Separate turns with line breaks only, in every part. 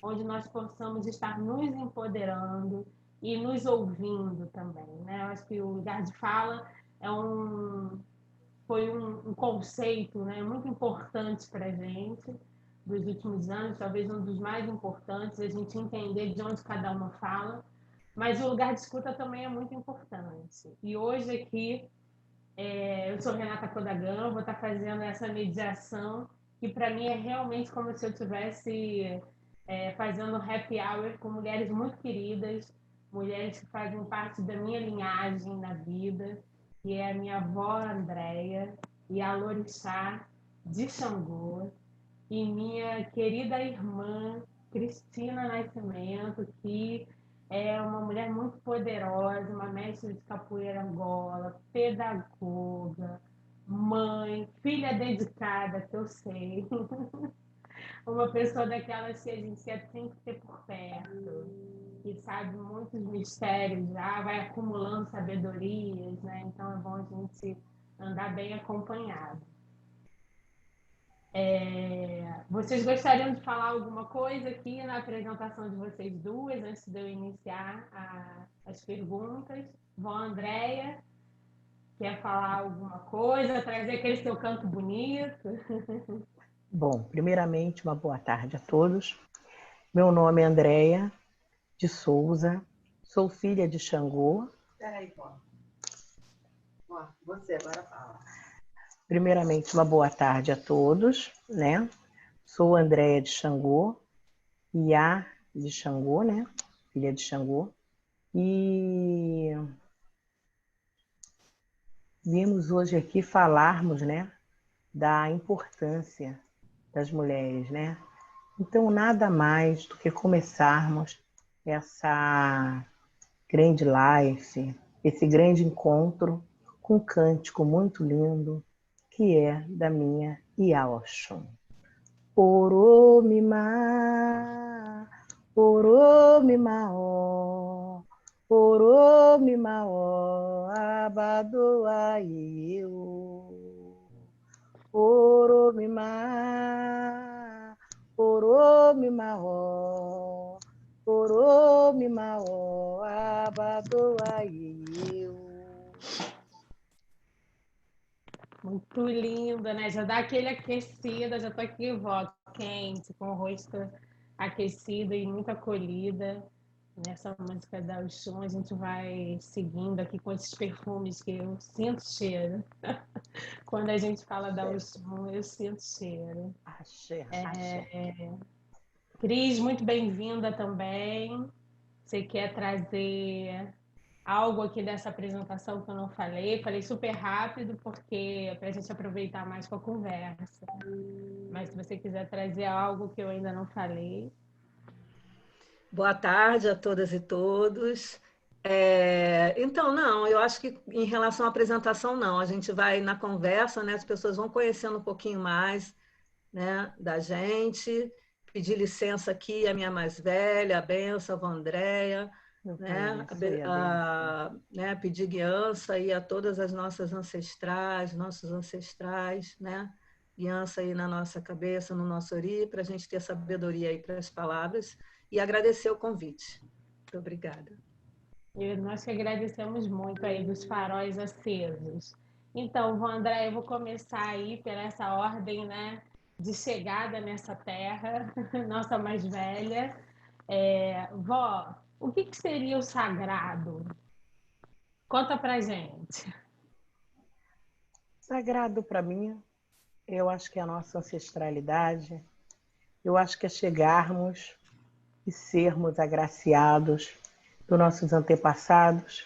onde nós possamos estar nos empoderando e nos ouvindo também, né? Eu acho que o lugar de fala é foi um conceito, né, muito importante para a gente dos últimos anos, talvez um dos mais importantes, a gente entender de onde cada uma fala, mas o lugar de escuta também é muito importante. E hoje aqui, eu sou Renata Kodagan, vou estar fazendo essa mediação, que para mim é realmente como se eu estivesse fazendo happy hour com mulheres muito queridas, mulheres que fazem parte da minha linhagem na vida, que é a minha avó Andréia e a Lorixá de Xangô, e minha querida irmã Cristina Nascimento, que é uma mulher muito poderosa, uma mestre de capoeira Angola, pedagoga, mãe, filha dedicada, que eu sei. Uma pessoa daquelas que a gente tem que ter por perto, que sabe muitos mistérios já, vai acumulando sabedorias, né? Então é bom a gente andar bem acompanhado. Vocês gostariam de falar alguma coisa aqui na apresentação de vocês duas, antes de eu iniciar as perguntas? Vó Andréia, quer falar alguma coisa, trazer aquele seu canto bonito?
Bom, primeiramente, uma boa tarde a todos. Meu nome é Andréia de Souza, sou filha de Xangô.
Peraí, pô. Você agora fala.
Primeiramente, uma boa tarde a todos, né? Sou Andréia de Xangô, Iá de Xangô, né? Filha de Xangô. E vimos hoje aqui falarmos, né, da importância das mulheres, né? Então, nada mais do que começarmos essa grande live, esse grande encontro com um cântico muito lindo, que é da minha Iá Oxum. Oromimá, Oromimaó, Oromimaó, Abadoaiô. Oromimá, Oromimaó, Oromimaó, Abadoaiô.
Muito linda, né? Já dá aquele aquecida, já tô aqui, vó, quente, com o rosto aquecido e muito acolhida. Nessa música da Oxum, a gente vai seguindo aqui com esses perfumes que eu sinto cheiro. Quando a gente fala da Oxum, eu sinto cheiro.
Axé, axé.
Cris, muito bem-vinda também. Você quer trazer algo aqui dessa apresentação que eu não falei? Falei super rápido, porque para a gente aproveitar mais com a conversa. Mas se você quiser trazer algo que eu ainda não falei.
Boa tarde a todas e todos. Então, não, eu acho que em relação à apresentação, não. A gente vai na conversa, né? As pessoas vão conhecendo um pouquinho mais, né, da gente. Pedir licença aqui à minha mais velha, a benção, a Andréia, né? Né? Pedir guiança aí a todas as nossas ancestrais, nossos ancestrais, né? Guiança aí na nossa cabeça, no nosso ori, para a gente ter sabedoria aí para as palavras e agradecer o convite. Muito obrigada.
E nós que agradecemos muito aí dos faróis acesos. Então, André, eu vou começar aí por essa ordem, né, de chegada nessa terra, nossa mais velha. Vó, o que seria o sagrado? Conta pra gente.
Sagrado para mim, eu acho que é a nossa ancestralidade, eu acho que é chegarmos e sermos agraciados dos nossos antepassados,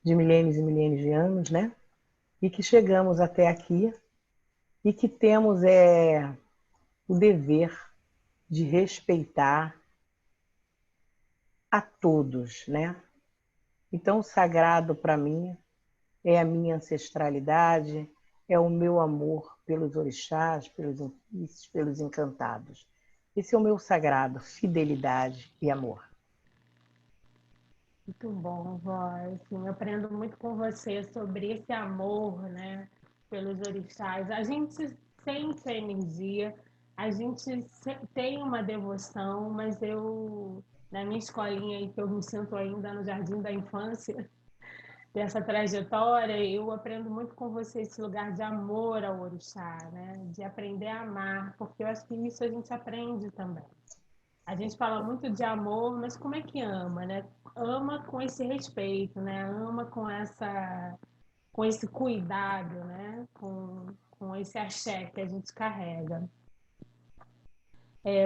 de milênios e milênios de anos, né? E que chegamos até aqui e que temos o dever de respeitar a todos, né? Então, o sagrado para mim é a minha ancestralidade, é o meu amor pelos orixás, pelos ofícios, pelos encantados. Esse é o meu sagrado, fidelidade e amor.
Muito bom, vó. Assim, eu aprendo muito com você sobre esse amor, né, pelos orixás. A gente sente a energia, a gente tem uma devoção, mas na minha escolinha aí, que eu me sinto ainda no jardim da infância, dessa trajetória, eu aprendo muito com você esse lugar de amor ao orixá, né? De aprender a amar, porque eu acho que isso a gente aprende também. A gente fala muito de amor, mas como é que ama, né? Ama com esse respeito, né? Ama com esse cuidado, né? Com esse axé que a gente carrega.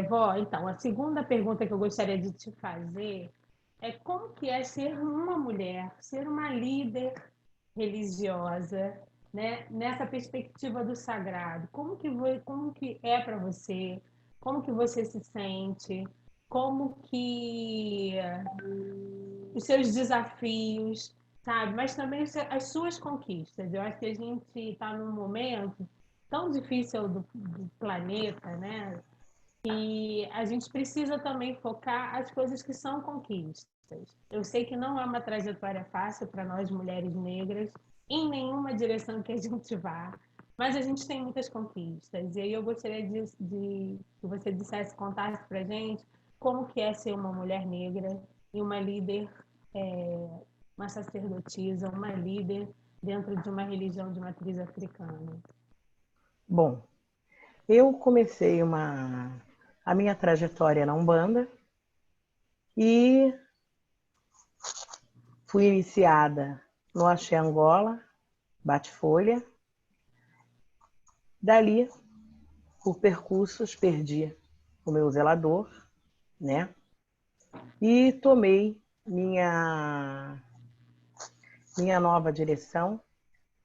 Vó, então, a segunda pergunta que eu gostaria de te fazer é como que é ser uma mulher, ser uma líder religiosa, né? Nessa perspectiva do sagrado. Como que é para você? Como que você se sente? Como que os seus desafios, sabe? Mas também as suas conquistas. Eu acho que a gente está num momento tão difícil do planeta, né? E a gente precisa também focar as coisas que são conquistas. Eu sei que não é uma trajetória fácil para nós mulheres negras, em nenhuma direção que a gente vá, mas a gente tem muitas conquistas. E aí eu gostaria que você dissesse, contasse para a gente como que é ser uma mulher negra e uma líder, uma sacerdotisa, uma líder dentro de uma religião de matriz africana.
Bom, eu comecei a minha trajetória na Umbanda e fui iniciada no Axé Angola, Bate-Folha. Dali, por percursos, perdi o meu zelador, né? E tomei minha nova direção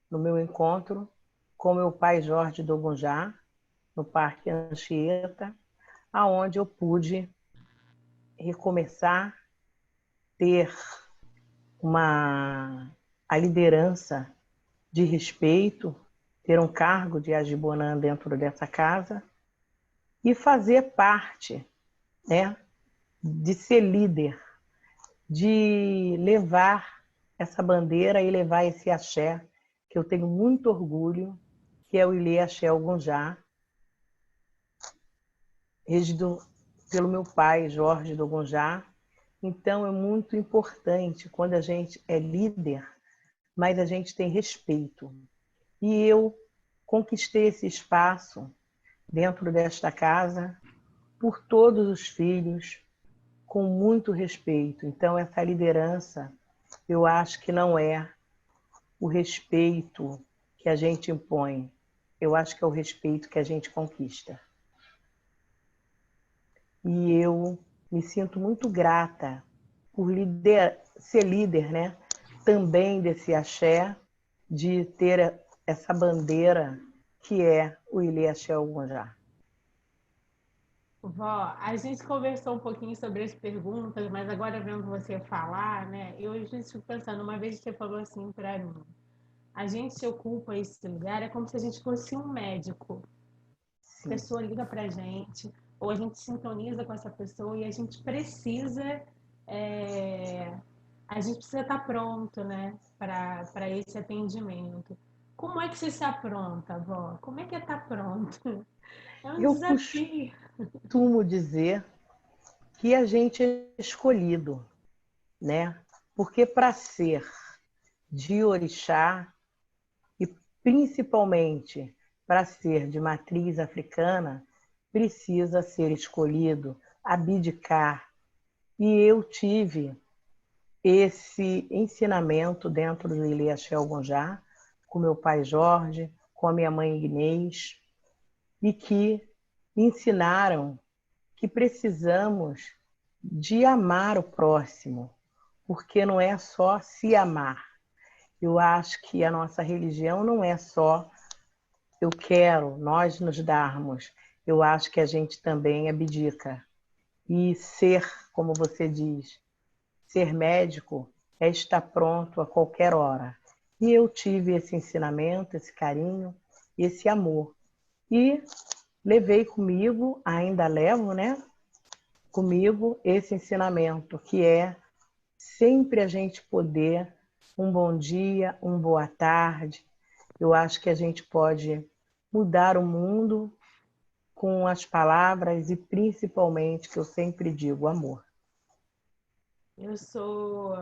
no meu encontro com meu pai Jorge Dogunjá, no Parque Anchieta, aonde eu pude recomeçar, ter a liderança de respeito, ter um cargo de Agibonã dentro dessa casa e fazer parte, né, de ser líder, de levar essa bandeira e levar esse axé, que eu tenho muito orgulho, que é o Ilê Axé Ogunjá, regido pelo meu pai, Jorge Dogunjá. Então, é muito importante quando a gente é líder, mas a gente tem respeito. E eu conquistei esse espaço dentro desta casa por todos os filhos, com muito respeito. Então, essa liderança, eu acho que não é o respeito que a gente impõe, eu acho que é o respeito que a gente conquista. E eu me sinto muito grata por ser líder, né? Também desse axé, de ter essa bandeira que é o Ilê Axé Ogunjá.
Vó, a gente conversou um pouquinho sobre as perguntas, mas agora vendo você falar, né? Eu fico pensando, uma vez que você falou assim para mim, a gente ocupa esse lugar, é como se a gente fosse um médico. A
Sim.
pessoa liga para a gente, ou a gente sintoniza com essa pessoa e a gente precisa, a gente precisa estar pronto, né? Para esse atendimento. Como é que você se apronta, vó? Como é que é estar pronto? É um
Eu
desafio.
costumo dizer que a gente é escolhido, né? Porque para ser de orixá e principalmente para ser de matriz africana, precisa ser escolhido, abdicar. E eu tive esse ensinamento dentro do Ilê Axé Ogunjá, com meu pai Jorge, com a minha mãe Inês, e que me ensinaram que precisamos de amar o próximo, porque não é só se amar. Eu acho que a nossa religião não é só eu quero, nós nos darmos. Eu acho que a gente também abdica. E ser, como você diz, ser médico é estar pronto a qualquer hora. E eu tive esse ensinamento, esse carinho, esse amor. E levei comigo, ainda levo, né? Comigo esse ensinamento, que é sempre a gente poder um bom dia, uma boa tarde. Eu acho que a gente pode mudar o mundo com as palavras e principalmente, que eu sempre digo, amor.
Eu sou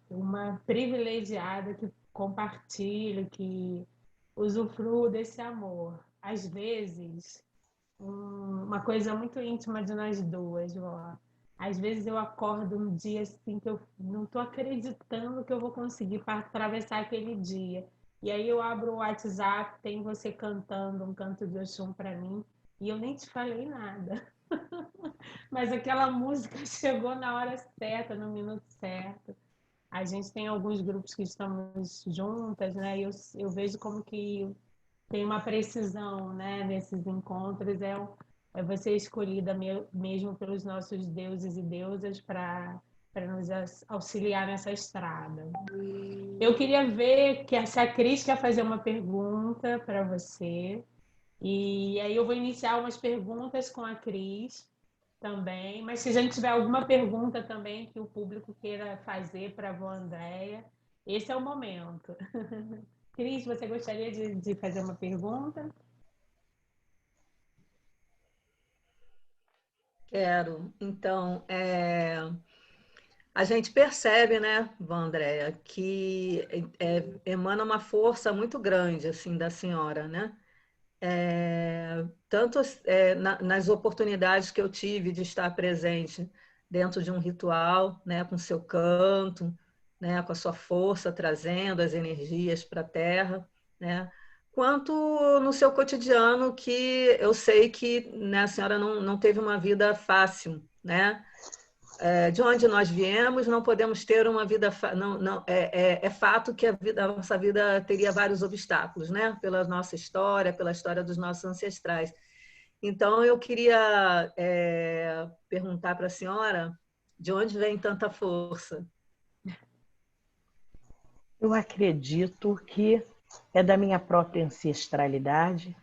uma privilegiada que compartilho, que usufruo desse amor. Às vezes, uma coisa muito íntima de nós duas, ó. Às vezes eu acordo um dia assim que eu não estou acreditando que eu vou conseguir atravessar aquele dia. E aí eu abro o WhatsApp, tem você cantando um canto de Oxum para mim, e eu nem te falei nada. Mas aquela música chegou na hora certa, no minuto certo. A gente tem alguns grupos que estamos juntas, né? E eu vejo como que tem uma precisão, né, nesses encontros. É você escolhida mesmo pelos nossos deuses e deusas para nos auxiliar nessa estrada. Eu queria ver que se a Cris quer fazer uma pergunta para você. E aí eu vou iniciar umas perguntas com a Cris também, mas se a gente tiver alguma pergunta também que o público queira fazer para a avó Andréia, esse é o momento. Cris, você gostaria de fazer uma pergunta?
Quero. Então, a gente percebe, né, vó Andréia, que emana uma força muito grande, assim, da senhora, né? Tanto nas oportunidades que eu tive de estar presente dentro de um ritual, né, com seu canto, né, com a sua força, trazendo as energias para a Terra, né, quanto no seu cotidiano, que eu sei que, né, a senhora não teve uma vida fácil, né? De onde nós viemos, não podemos ter uma vida. Não, é fato que a nossa vida teria vários obstáculos, né? Pela nossa história, pela história dos nossos ancestrais. Então, eu queria perguntar para a senhora de onde vem tanta força.
Eu acredito que é da minha própria ancestralidade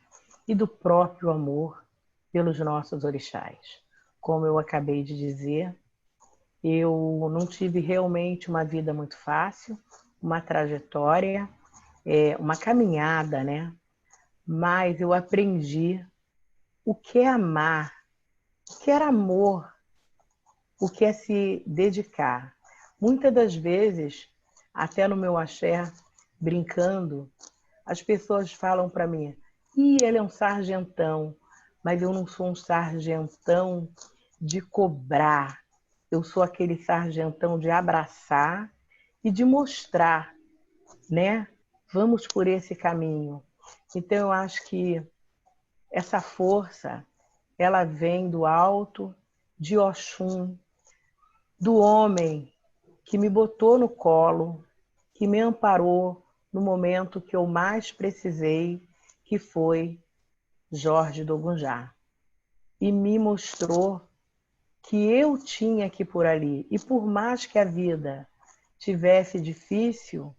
e do próprio amor pelos nossos orixás. Como eu acabei de dizer, eu não tive realmente uma vida muito fácil, uma trajetória, uma caminhada, né? Mas eu aprendi o que é amar, o que é amor, o que é se dedicar. Muitas das vezes, até no meu axé, brincando, as pessoas falam para mim: "Ih, ele é um sargentão", mas eu não sou um sargentão de cobrar. Eu sou aquele sargentão de abraçar e de mostrar, né? Vamos por esse caminho. Então eu acho que essa força, ela vem do alto, de Oxum, do homem que me botou no colo, que me amparou no momento que eu mais precisei, que foi Jorge Dogunjá. E me mostrou que eu tinha que ir por ali. E por mais que a vida tivesse difícil,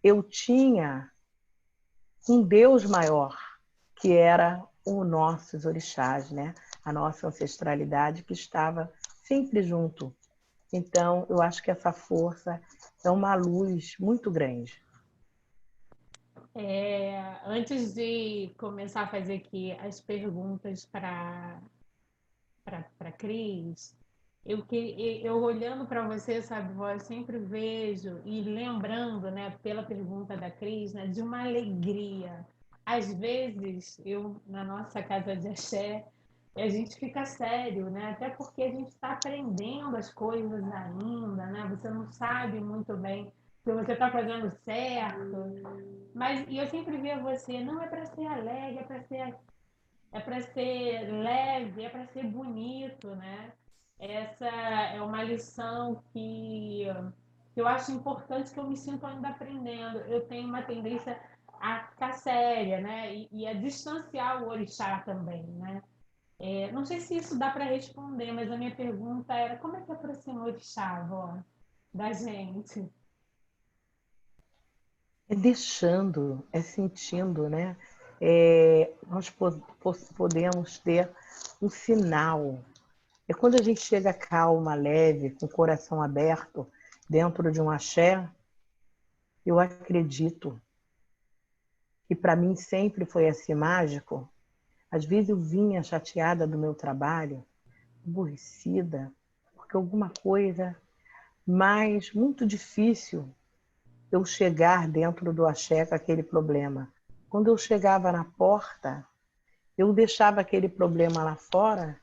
eu tinha um Deus maior, que era os nossos orixás, né? A nossa ancestralidade que estava sempre junto. Então, eu acho que essa força é uma luz muito grande.
Antes de começar a fazer aqui as perguntas para Cris, eu olhando para você, sabe, eu sempre vejo e lembrando, né, pela pergunta da Cris, né, de uma alegria. Às vezes, na nossa casa de axé, a gente fica sério, né? Até porque a gente está aprendendo as coisas ainda, né? Você não sabe muito bem se você está fazendo certo. Mas e eu sempre via você, não é para ser alegre, é para ser leve, é para ser bonito, né? Essa é uma lição que eu acho importante, que eu me sinto ainda aprendendo. Eu tenho uma tendência a ficar séria, né? E a distanciar o orixá também, né? Não sei se isso dá para responder, mas a minha pergunta era: como é que aproxima o orixá, avó, da gente?
É deixando, é sentindo, né? Nós podemos ter um sinal. É quando a gente chega calma, leve, com o coração aberto, dentro de um axé, eu acredito que para mim sempre foi assim mágico, Às vezes eu vinha chateada do meu trabalho, aborrecida, porque alguma coisa, mas muito difícil eu chegar dentro do axé com aquele problema. Quando eu chegava na porta, eu deixava aquele problema lá fora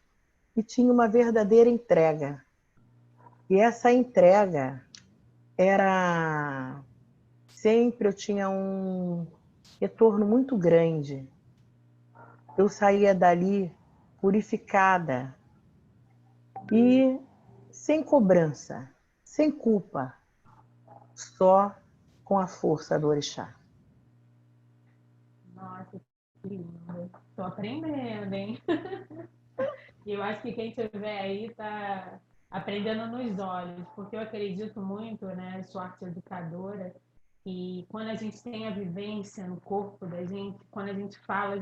e tinha uma verdadeira entrega. E essa entrega era... Sempre eu tinha um retorno muito grande. Eu saía dali purificada e sem cobrança, sem culpa, só com a força do orixá.
Nossa, que lindo. Estou aprendendo, hein? E eu acho que quem estiver aí está aprendendo nos olhos, porque eu acredito muito, né? Sou arte educadora, e quando a gente tem a vivência no corpo da gente, quando a gente fala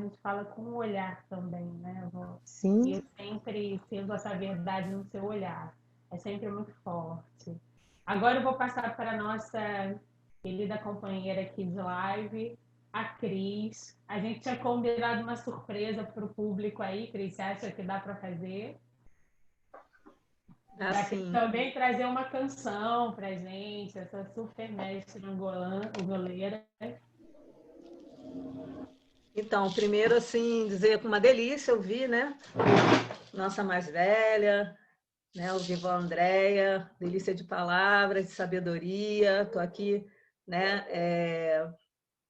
com o olhar também, né, Vó? E
Sim,
eu sempre sinto essa verdade no seu olhar. É sempre muito forte. Agora eu vou passar para a nossa querida companheira aqui de live, a Cris. A gente tinha combinado uma surpresa para o público aí, Cris. Você acha que dá para fazer? Para a Cris
Assim.
também trazer uma canção para a gente, essa super mestre angoleira.
Então, primeiro, assim, dizer que uma delícia ouvir, né? Nossa mais velha, né? Ouvir vó Andréia, delícia de palavras, de sabedoria. Estou aqui, né?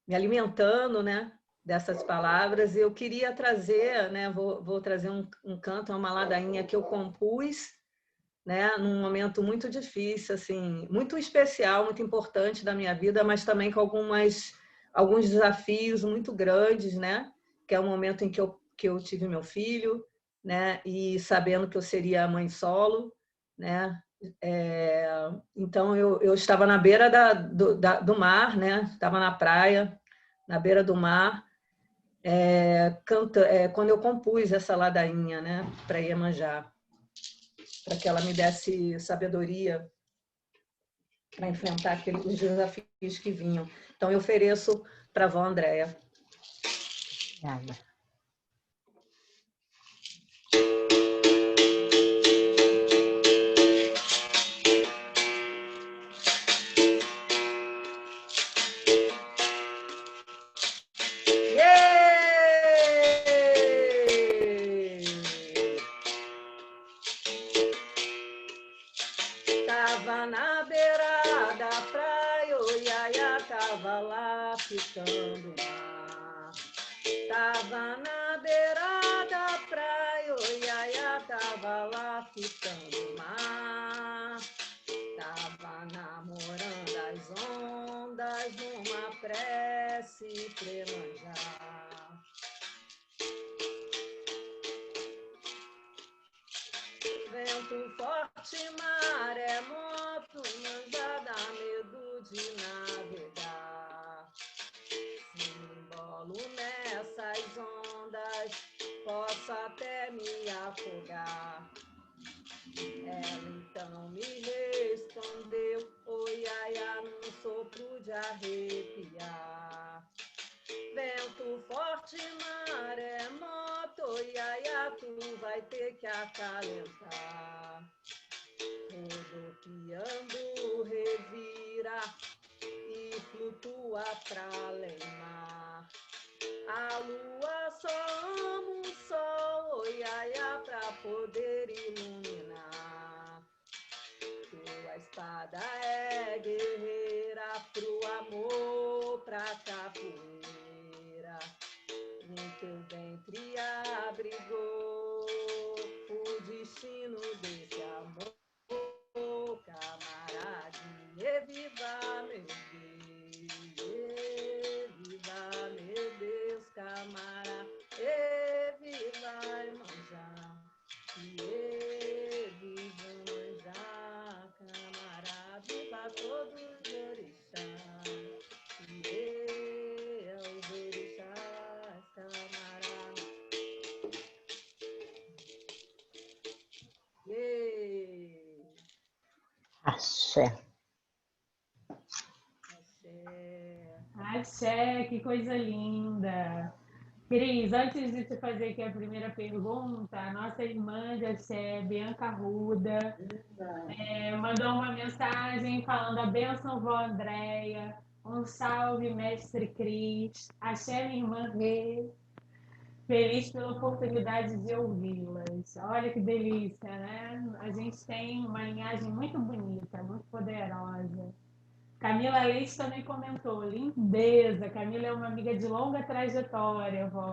Me alimentando, né? Dessas palavras. E eu queria trazer, né? Vou trazer um canto, uma ladainha que eu compus, né? Num momento muito difícil, assim, muito especial, muito importante da minha vida, mas também com alguns desafios muito grandes, né? Que é o momento em que eu tive meu filho, né? E sabendo que eu seria mãe solo, né? Então eu estava na beira do mar, né? Estava na praia, na beira do mar, quando eu compus essa ladainha, né? Para Iemanjá, para que ela me desse sabedoria para enfrentar os desafios que vinham. Então, eu ofereço para a avó Andréia.
obrigada.
Tava na beira da praia, o Iaiá tava lá ficando mar. Tava na beira da praia, o Iaiá tava lá ficando mar. Tava namorando as ondas numa prece pra Iemanjá. Vento forte, maré, moto, Iemanjá dá medo de navegar. Se me embolo nessas ondas, posso até me afogar. Ela então me respondeu, oi, Iaiá, num sopro de arrepiar. Vento forte, maré, moto, Iaiá, tu vai ter que acalentar. Rodopiando, revira e flutua pra além mar. A lua só ama o sol, oi, Iaiá, pra poder iluminar. Tua espada é guerreira pro amor, pra capoeira. No teu ventre abrigou o destino desse amor. Camaradinha, viva meu Deus, viva meu Deus, camarada, viva Iemanjá, viva Iemanjá, camarada, viva todos os orixás, os orixás, camarada.
Axé.
Axé, que coisa linda! Cris, antes de te fazer aqui a primeira pergunta, a nossa irmã de Axé, Bianca Arruda, mandou uma mensagem falando a bênção, vó Andréia, um salve, mestre Cris, Axé, minha irmã Rê, feliz pela oportunidade de ouvi-las. Olha que delícia, né? A gente tem uma linhagem muito bonita, muito poderosa. Camila Leite também comentou, lindeza. Camila é uma amiga de longa trajetória, vó,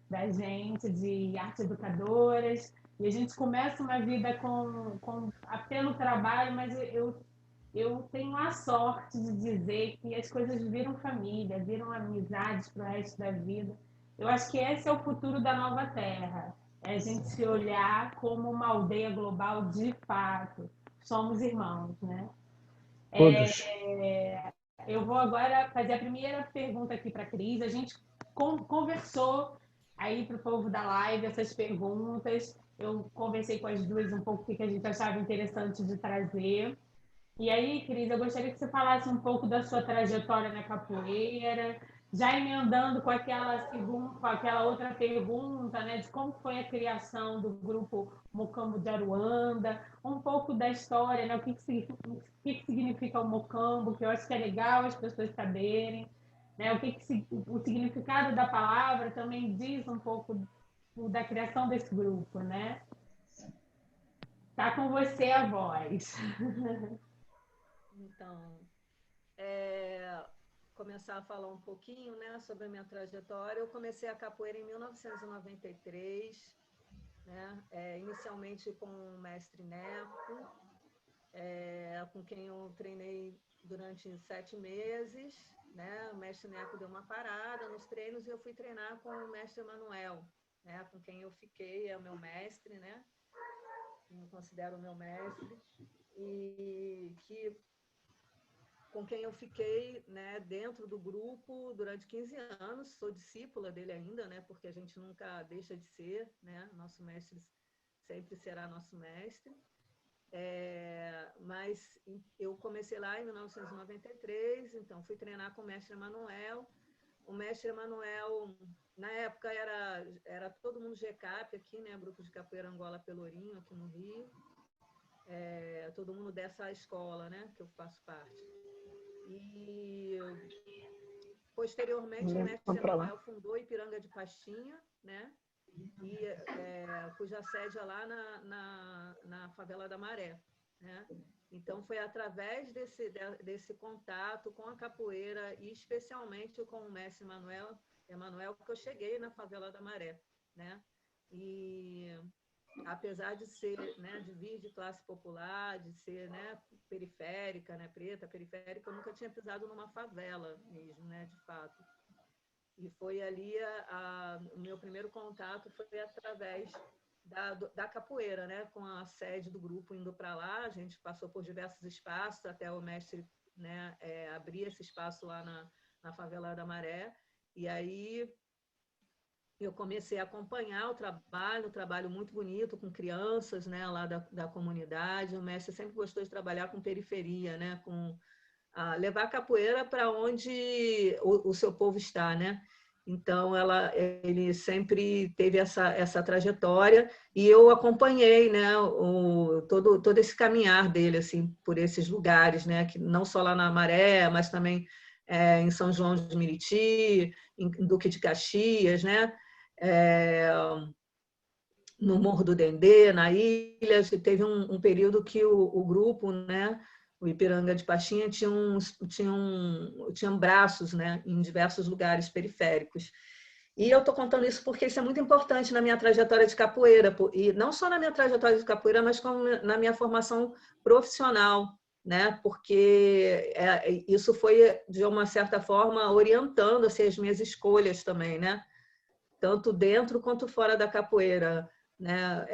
da gente, de arte educadoras. E a gente começa uma vida pelo trabalho, mas eu tenho a sorte de dizer que as coisas viram família, viram amizades para o resto da vida. Eu acho que esse é o futuro da nova Terra. É a gente se olhar como uma aldeia global de fato. Somos irmãos, né?
Todos.
Eu vou agora fazer a primeira pergunta aqui para a Cris. A gente conversou aí para o povo da live essas perguntas. Eu conversei com as duas um pouco o que a gente achava interessante de trazer. E aí, Cris, eu gostaria que você falasse um pouco da sua trajetória na capoeira, já emendando com aquela outra pergunta, né, de como foi a criação do grupo Mocambo de Aruanda, um pouco da história, né, o que significa o Mocambo, que eu acho que é legal as pessoas saberem, né, o significado da palavra também diz um pouco da criação desse grupo, né? Tá com você a voz.
Então, começar a falar um pouquinho, né, sobre a minha trajetória. Eu comecei a capoeira em 1993, né, inicialmente com o mestre Neco, com quem eu treinei durante 7 meses. Né? O mestre Neco deu uma parada nos treinos e eu fui treinar com o mestre Emanuel, né, com quem eu fiquei, é o meu mestre, né, eu considero o meu mestre, e com quem eu fiquei, né, dentro do grupo durante 15 anos. Sou discípula dele ainda, né, porque a gente nunca deixa de ser, né, nosso mestre sempre será nosso mestre. Mas eu comecei lá em 1993, então fui treinar com o mestre Emanuel. O mestre Emanuel, na época, era todo mundo GCAP aqui, né, grupo de capoeira Angola Pelourinho, aqui no Rio. Todo mundo dessa escola, né, que eu faço parte. E posteriormente o mestre Emanuel fundou Ipiranga de Pastinha, né? E cuja sede é lá na favela da Maré, né? Então foi através desse contato com a capoeira e especialmente com o mestre Emanuel que eu cheguei na favela da Maré, né? E apesar de ser, né, de vir de classe popular, de ser, né, periférica, né, preta, periférica, eu nunca tinha pisado numa favela mesmo, né, de fato. E foi ali o meu primeiro contato foi através da capoeira, né, com a sede do grupo indo para lá. A gente passou por diversos espaços até o mestre, né, abrir esse espaço lá na favela da Maré. E aí eu comecei a acompanhar o trabalho muito bonito com crianças, né, lá da comunidade. O mestre sempre gostou de trabalhar com periferia, né, levar a capoeira para onde o seu povo está, né? Então, ele sempre teve essa trajetória e eu acompanhei, né, todo esse caminhar dele assim, por esses lugares, né, que não só lá na Maré, mas também em São João de Meriti, em Duque de Caxias, né? No Morro do Dendê, na ilha. Teve um período que o grupo, né, o Ipiranga de Pastinha, tinha braços, né, em diversos lugares periféricos. E eu estou contando isso porque isso é muito importante na minha trajetória de capoeira, e não só na minha trajetória de capoeira, mas como na minha formação profissional, né? Porque isso foi, de uma certa forma, orientando assim, as minhas escolhas também, né? Tanto dentro quanto fora da capoeira, né?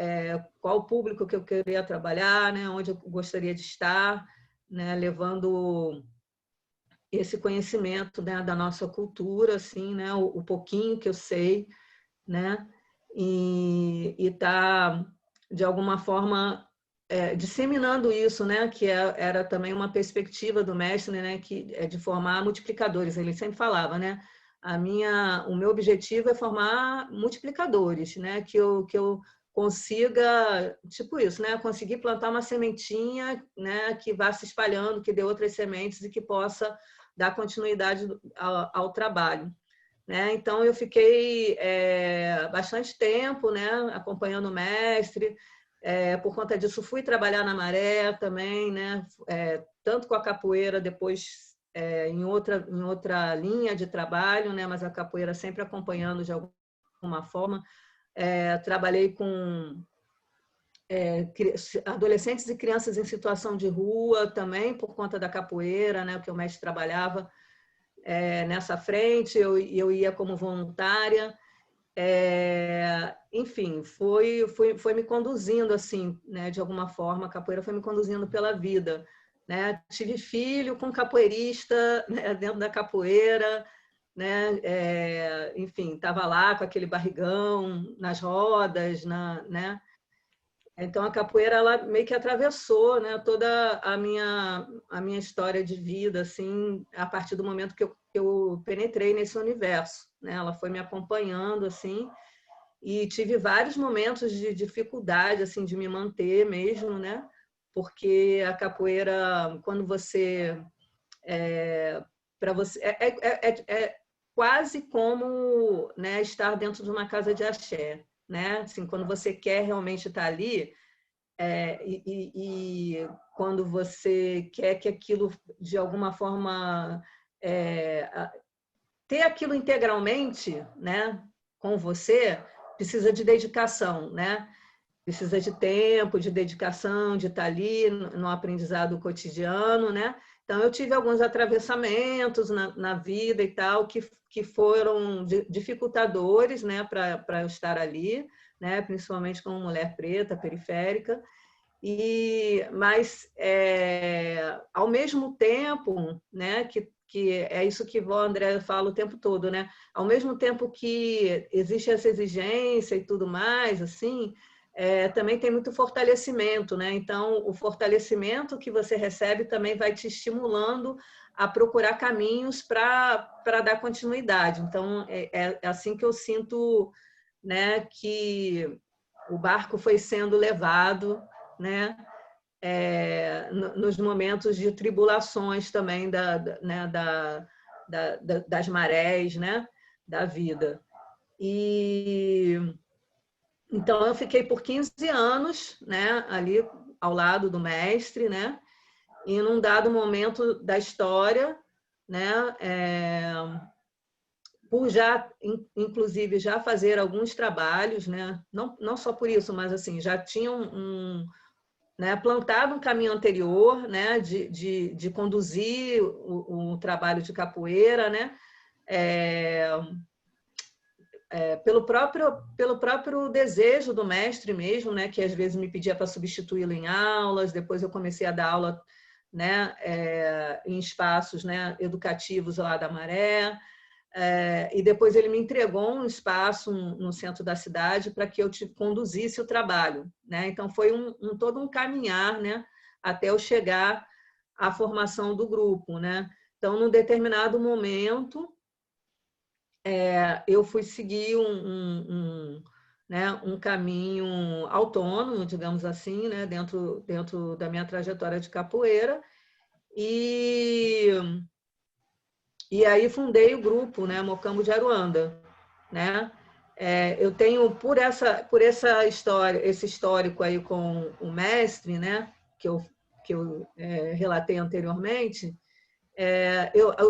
Qual o público que eu queria trabalhar, né? Onde eu gostaria de estar, né? Levando esse conhecimento, né, da nossa cultura, assim, né, o pouquinho que eu sei, né, e tá de alguma forma disseminando isso, né, que era também uma perspectiva do mestre, né, que é de formar multiplicadores. Ele sempre falava, né, o meu objetivo é formar multiplicadores, né? Que eu consiga, tipo isso, né? Conseguir plantar uma sementinha, né? Que vá se espalhando, que dê outras sementes e que possa dar continuidade ao trabalho. Né? Então, eu fiquei bastante tempo, né? Acompanhando o mestre. Por conta disso, fui trabalhar na Maré também, né? Tanto com a capoeira, depois em outra linha de trabalho, né? Mas a capoeira sempre acompanhando de alguma forma. Trabalhei com adolescentes e crianças em situação de rua também, por conta da capoeira, né? Que o mestre trabalhava nessa frente, eu ia como voluntária. Enfim, foi me conduzindo assim, né? De alguma forma, a capoeira foi me conduzindo pela vida. Né? Tive filho com capoeirista, né? Dentro da capoeira, né? Enfim, estava lá com aquele barrigão nas rodas, né? Então a capoeira ela meio que atravessou, né, toda a minha história de vida, assim, a partir do momento que eu penetrei nesse universo, né? Ela foi me acompanhando assim e tive vários momentos de dificuldade assim de me manter mesmo, né? Porque a capoeira, quando você para você é quase como, né, estar dentro de uma casa de axé, né? Assim, quando você quer realmente estar ali, e quando você quer que aquilo, de alguma forma, ter aquilo integralmente, né, com você, precisa de dedicação, né? Precisa de tempo, de dedicação, de estar ali no aprendizado cotidiano, né? Então, eu tive alguns atravessamentos na vida e tal, que foram dificultadores, né, para eu estar ali, né, principalmente como mulher preta, periférica. Mas, ao mesmo tempo, né, que é isso que o André fala o tempo todo, né? Ao mesmo tempo que existe essa exigência e tudo mais, assim, também tem muito fortalecimento, né? Então, o fortalecimento que você recebe também vai te estimulando a procurar caminhos para dar continuidade. Então, é assim que eu sinto, né, que o barco foi sendo levado, né, nos momentos de tribulações também né, das marés, né, da vida. Então, eu fiquei por 15 anos, né, ali ao lado do mestre, né, e num dado momento da história, né, por já, inclusive, já fazer alguns trabalhos, né, não só por isso, mas assim, já tinham né, plantado um caminho anterior, né, de conduzir o trabalho de capoeira, né, pelo próprio desejo do mestre mesmo, né, que às vezes me pedia para substituí-lo em aulas. Depois eu comecei a dar aula, né, em espaços, né, educativos lá da Maré, e depois ele me entregou um espaço no centro da cidade para que eu conduzisse o trabalho, né? Então foi todo um caminhar, né, até eu chegar à formação do grupo, né? Então, num determinado momento, eu fui seguir né, um caminho autônomo, digamos assim, né, dentro da minha trajetória de capoeira, e aí fundei o grupo, né, Mocambo de Aruanda, né? Eu tenho por essa história, esse histórico aí com o mestre, né, que eu relatei anteriormente.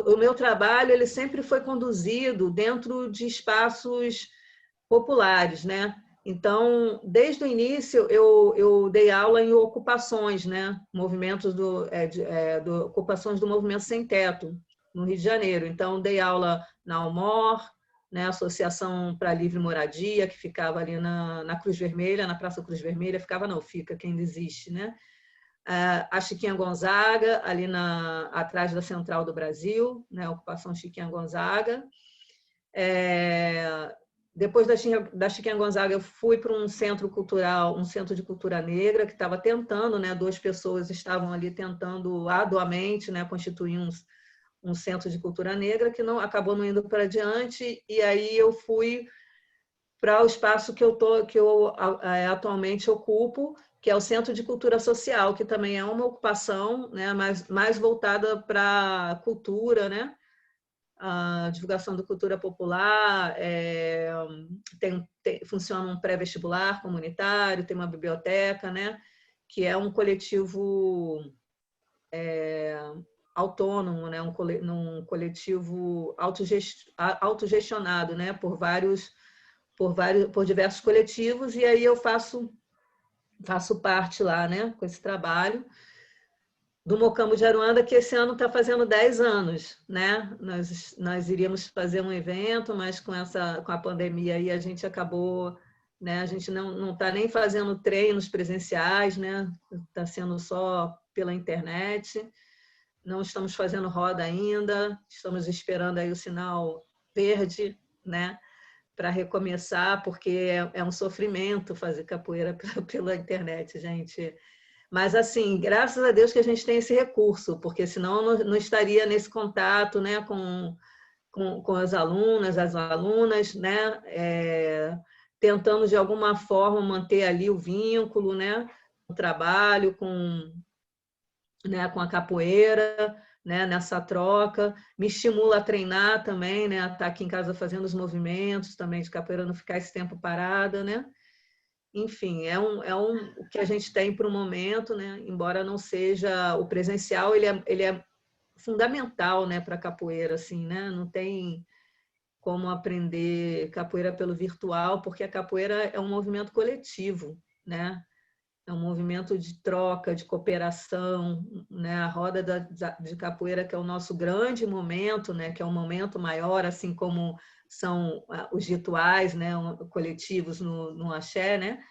O meu trabalho ele sempre foi conduzido dentro de espaços populares, né? Então, desde o início, eu dei aula em ocupações, né? Movimentos ocupações do movimento sem teto, no Rio de Janeiro. Então, dei aula na Almor, né? Associação para Livre Moradia, que ficava ali na Cruz Vermelha, na Praça Cruz Vermelha, fica, que ainda existe, né? A Chiquinha Gonzaga, ali atrás da Central do Brasil, né? Ocupação Chiquinha Gonzaga. Depois da Chiquinha Gonzaga, eu fui para um centro cultural, um centro de cultura negra, que estava tentando, né, 2 pessoas estavam ali tentando arduamente, né, constituir um centro de cultura negra que não acabou não indo para adiante, e aí eu fui para o espaço que eu atualmente ocupo, que é o Centro de Cultura Social, que também é uma ocupação, né, mais voltada para a cultura, né, a divulgação da cultura popular, funciona um pré-vestibular comunitário, tem uma biblioteca, né, que é um coletivo autônomo, né, um coletivo autogestionado, né, por diversos coletivos, e aí eu faço parte lá, né, com esse trabalho do Mocambo de Aruanda, que esse ano está fazendo 10 anos, né? Nós iríamos fazer um evento, mas com a pandemia aí a gente acabou, né? A gente não está nem fazendo treinos presenciais, né? Está sendo só pela internet. Não estamos fazendo roda ainda, estamos esperando aí o sinal verde, né? Para recomeçar, porque é um sofrimento fazer capoeira pela internet, gente. Mas, assim, graças a Deus que a gente tem esse recurso, porque senão não estaria nesse contato, né, com as alunas, né, tentando, de alguma forma, manter ali o vínculo, né, o trabalho né, com a capoeira, né, nessa troca. Me estimula a treinar também, né, a estar aqui em casa fazendo os movimentos também de capoeira, não ficar esse tempo parada, né? Enfim, o que a gente tem para o momento, né? Embora não seja o presencial, ele é fundamental, né, para a capoeira, assim, né? Não tem como aprender capoeira pelo virtual, porque a capoeira é um movimento coletivo, né? É um movimento de troca, de cooperação, né? A roda de capoeira, que é o nosso grande momento, né? Que é um momento maior, assim como são os rituais, né? Coletivos no axé, né?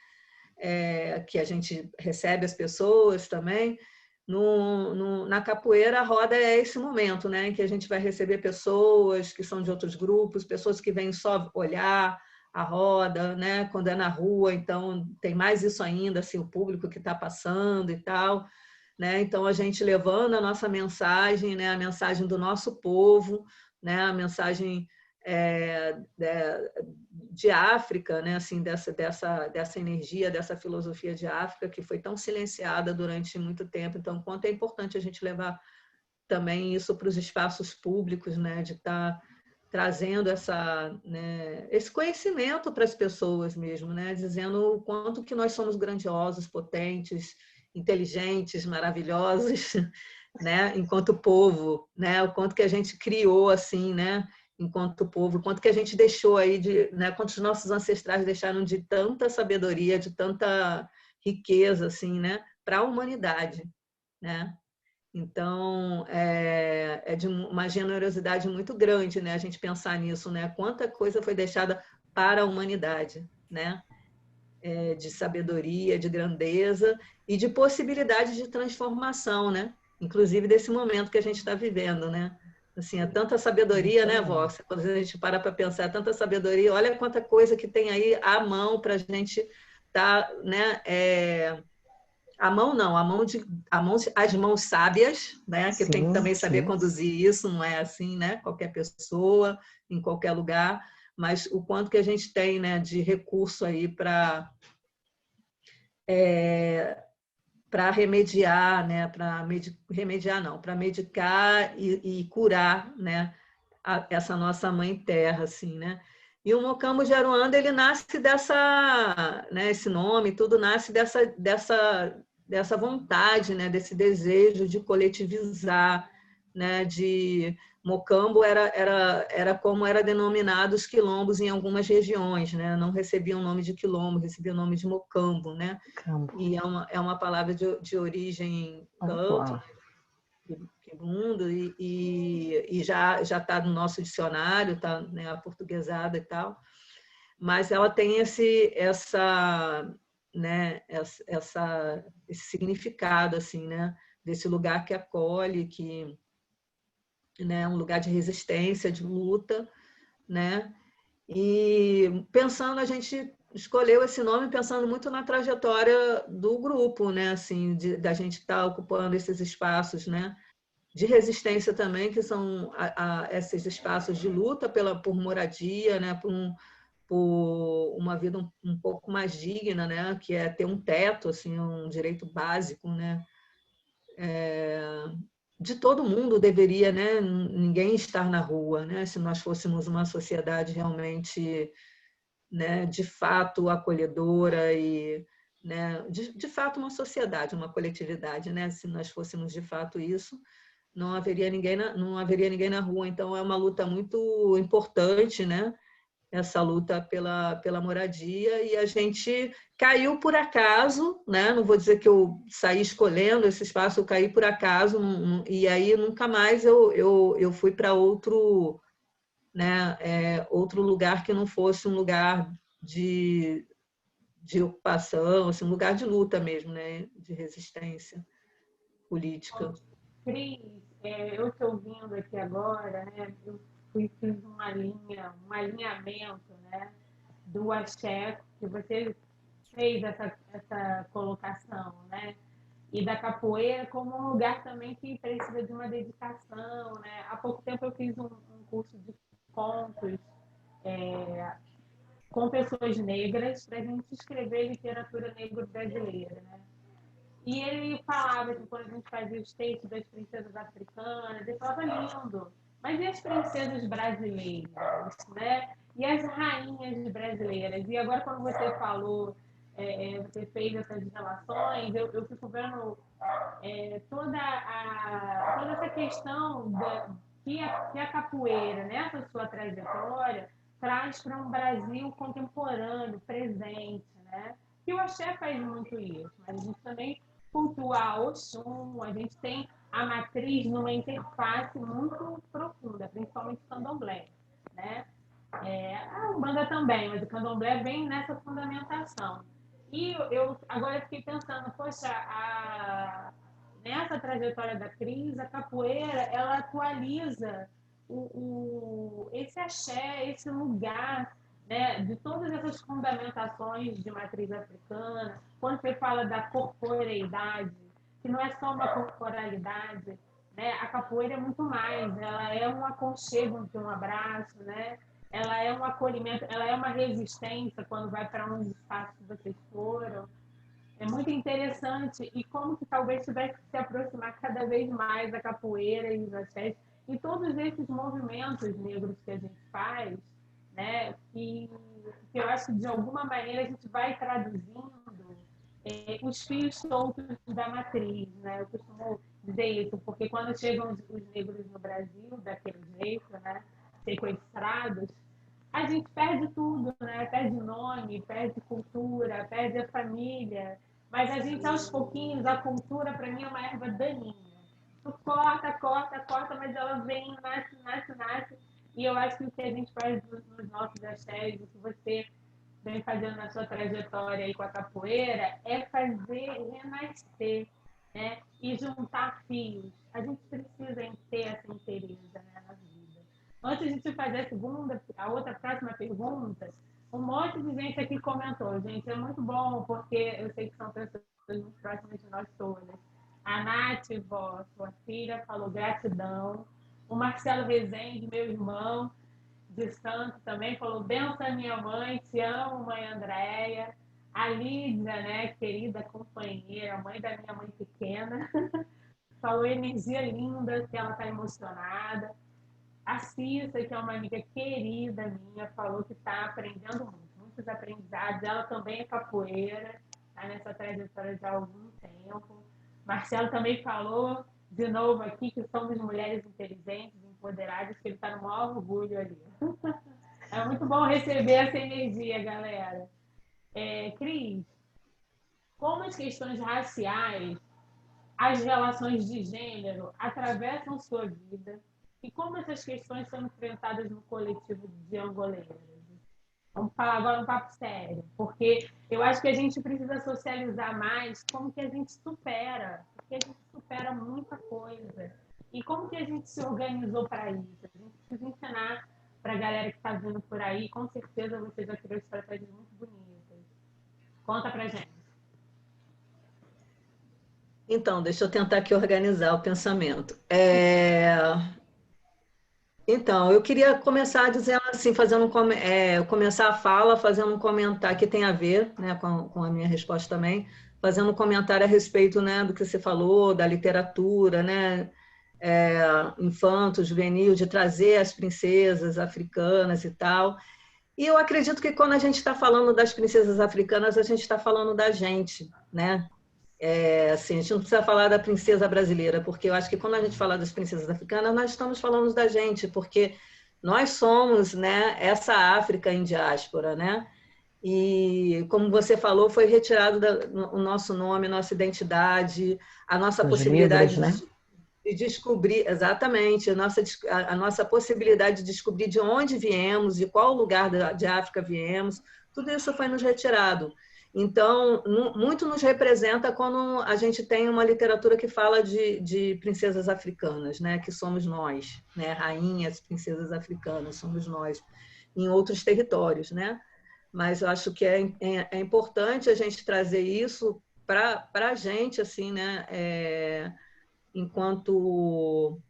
Que a gente recebe as pessoas também. Na capoeira, a roda é esse momento, né? Em que a gente vai receber pessoas que são de outros grupos, pessoas que vêm só olhar a roda, né? Quando é na rua, então tem mais isso ainda, assim, o público que está passando e tal, né? Então a gente levando a nossa mensagem, né? A mensagem do nosso povo, né? A mensagem de África, né? Assim, dessa energia, dessa filosofia de África que foi tão silenciada durante muito tempo. Então, quanto é importante a gente levar também isso para os espaços públicos, né? De estar trazendo né, esse conhecimento para as pessoas mesmo, né? Dizendo o quanto que nós somos grandiosos, potentes, inteligentes, maravilhosos, né? Enquanto povo, né? O quanto que a gente criou assim, né? Enquanto povo, o quanto que a gente deixou aí né? Quantos nossos ancestrais deixaram de tanta sabedoria, de tanta riqueza, assim, né? Para a humanidade, né? Então, é de uma generosidade muito grande, né? A gente pensar nisso, né? Quanta coisa foi deixada para a humanidade, né? De sabedoria, de grandeza e de possibilidade de transformação, né? Inclusive desse momento que a gente está vivendo, né? Assim, é tanta sabedoria, né, Vox? Quando a gente para pensar, é tanta sabedoria, olha quanta coisa que tem aí à mão para a gente estar, né? A mão não, as mãos sábias, né? Que tem que também saber conduzir isso, não é assim, né? Qualquer pessoa, em qualquer lugar, mas o quanto que a gente tem, né, de recurso aí para remediar, né? Para medicar e curar, né? Essa nossa mãe terra, assim, né? E o Mocambo de Aruanda, ele nasce dessa, né? Esse nome, tudo nasce dessa vontade, né? Desse desejo de coletivizar, né? De Mocambo era como era denominado os quilombos em algumas regiões, né? Não recebiam o nome de quilombo, recebiam o nome de Mocambo, né? E é uma palavra de origem canto, mundo, e já está no nosso dicionário, está, né, aportuguesada e tal, mas ela tem esse significado, assim, né, desse lugar que acolhe, que, né, um lugar de resistência, de luta, né, e pensando, a gente escolheu esse nome pensando muito na trajetória do grupo, né, assim, da gente estar ocupando esses espaços, né, de resistência também, que são esses espaços de luta por moradia, né? Por uma vida um pouco mais digna, né? Que é ter um teto, assim, um direito básico, né? De todo mundo deveria, né? Ninguém estar na rua, né? Se nós fôssemos uma sociedade realmente, né? De fato acolhedora e, né? De fato uma sociedade, uma coletividade, né? Se nós fôssemos de fato isso, não haveria ninguém na rua. Então é uma luta muito importante, né? Essa luta pela moradia, e a gente caiu por acaso, né? Não vou dizer que eu saí escolhendo esse espaço, eu caí por acaso, e aí nunca mais eu fui para outro, né? Outro lugar que não fosse um lugar de ocupação, assim, um lugar de luta mesmo, né? De resistência política.
Cris, eu te ouvindo aqui agora, né, eu fiz um alinhamento, né, do axé, que você fez essa colocação, né, e da capoeira como um lugar também que precisa de uma dedicação, né. Há pouco tempo eu fiz um curso de contos com pessoas negras para a gente escrever literatura negra brasileira, né. E ele falava que quando a gente fazia os textos das princesas africanas, ele falava lindo. Mas e as princesas brasileiras, né? E as rainhas brasileiras? E agora, quando você falou, você fez essas relações, eu fico vendo toda essa questão que a capoeira, nessa sua trajetória, traz para um Brasil contemporâneo, presente, né? E o axé faz muito isso, mas a gente também cultua a Oxum, a gente tem a matriz numa interface muito profunda, principalmente o candomblé, né? A Umbanda também, mas o candomblé vem nessa fundamentação. E eu agora fiquei pensando, poxa, nessa trajetória da crise, a capoeira, ela atualiza esse axé, esse lugar, né, de todas essas fundamentações de matriz africana. Quando você fala da corporeidade, que não é só uma corporalidade, né, a capoeira é muito mais, ela é um aconchego de um abraço, né? Ela é um acolhimento, ela é uma resistência quando vai para um espaço que vocês foram. É muito interessante e como que talvez tivesse que se aproximar cada vez mais da capoeira e dos axés e todos esses movimentos negros que a gente faz, né? Que eu acho que de alguma maneira a gente vai traduzindo os fios soltos da matriz, né? Eu costumo dizer isso, porque quando chegam os negros no Brasil daquele jeito, né? Sequestrados, a gente perde tudo, né? Perde nome, perde cultura, perde a família. Mas a gente, aos pouquinhos, a cultura, para mim, é uma erva daninha. Tu corta, corta, corta, mas ela vem, nasce, nasce, nasce. E eu acho que o que a gente faz nos nossos axés, o que você vem fazendo na sua trajetória aí com a capoeira, é fazer renascer, né? E juntar fios. A gente precisa ter essa inteireza, né, na vida. Antes de fazer a outra próxima pergunta, um monte de gente aqui comentou. Gente, é muito bom, porque eu sei que são pessoas muito próximas de nós todas. A Nath, sua filha, falou gratidão. O Marcelo Rezende, meu irmão, de Santos, também falou: benção, minha mãe, te amo, mãe Andréia. A Lídia, né, querida companheira, mãe da minha mãe pequena, falou energia linda, que ela está emocionada. A Cissa, que é uma amiga querida minha, falou que está aprendendo muito, muitos aprendizados. Ela também é capoeira, está nessa trajetória de há algum tempo. Marcelo também falou, de novo aqui, que somos mulheres inteligentes, empoderadas, que ele está no maior orgulho ali. É muito bom receber essa energia, galera. Cris, como as questões raciais, as relações de gênero atravessam sua vida e como essas questões são enfrentadas no coletivo de angoleiros? Vamos falar agora um papo sério, porque eu acho que a gente precisa socializar mais como que a gente supera, porque a gente supera muita coisa. E como que a gente se organizou para isso? A gente precisa ensinar para a galera que está vindo por aí, com certeza você já criou estratégias muito bonitas. Conta pra gente.
Então, deixa eu tentar aqui organizar o pensamento. Então, eu queria começar dizendo assim, começar a fala fazendo um comentário que tem a ver, né, com a minha resposta também, fazendo um comentário a respeito, né, do que você falou, da literatura, né, infanto, juvenil, de trazer as princesas africanas e tal. E eu acredito que quando a gente está falando das princesas africanas, a gente está falando da gente, né? Assim, a gente não precisa falar da princesa brasileira, porque eu acho que quando a gente fala das princesas africanas, nós estamos falando da gente, porque nós somos, né, essa África em diáspora, né? E, como você falou, foi retirado o nosso nome, nossa identidade, a nossa
Os livros,
possibilidade
né?
de descobrir, exatamente, a nossa possibilidade de descobrir de onde viemos, de qual lugar de África viemos, tudo isso foi nos retirado. Então, muito nos representa quando a gente tem uma literatura que fala de princesas africanas, né? Que somos nós, né? Rainhas, princesas africanas, somos nós, em outros territórios, né? Mas eu acho que é importante a gente trazer isso para a gente, assim, né? Enquanto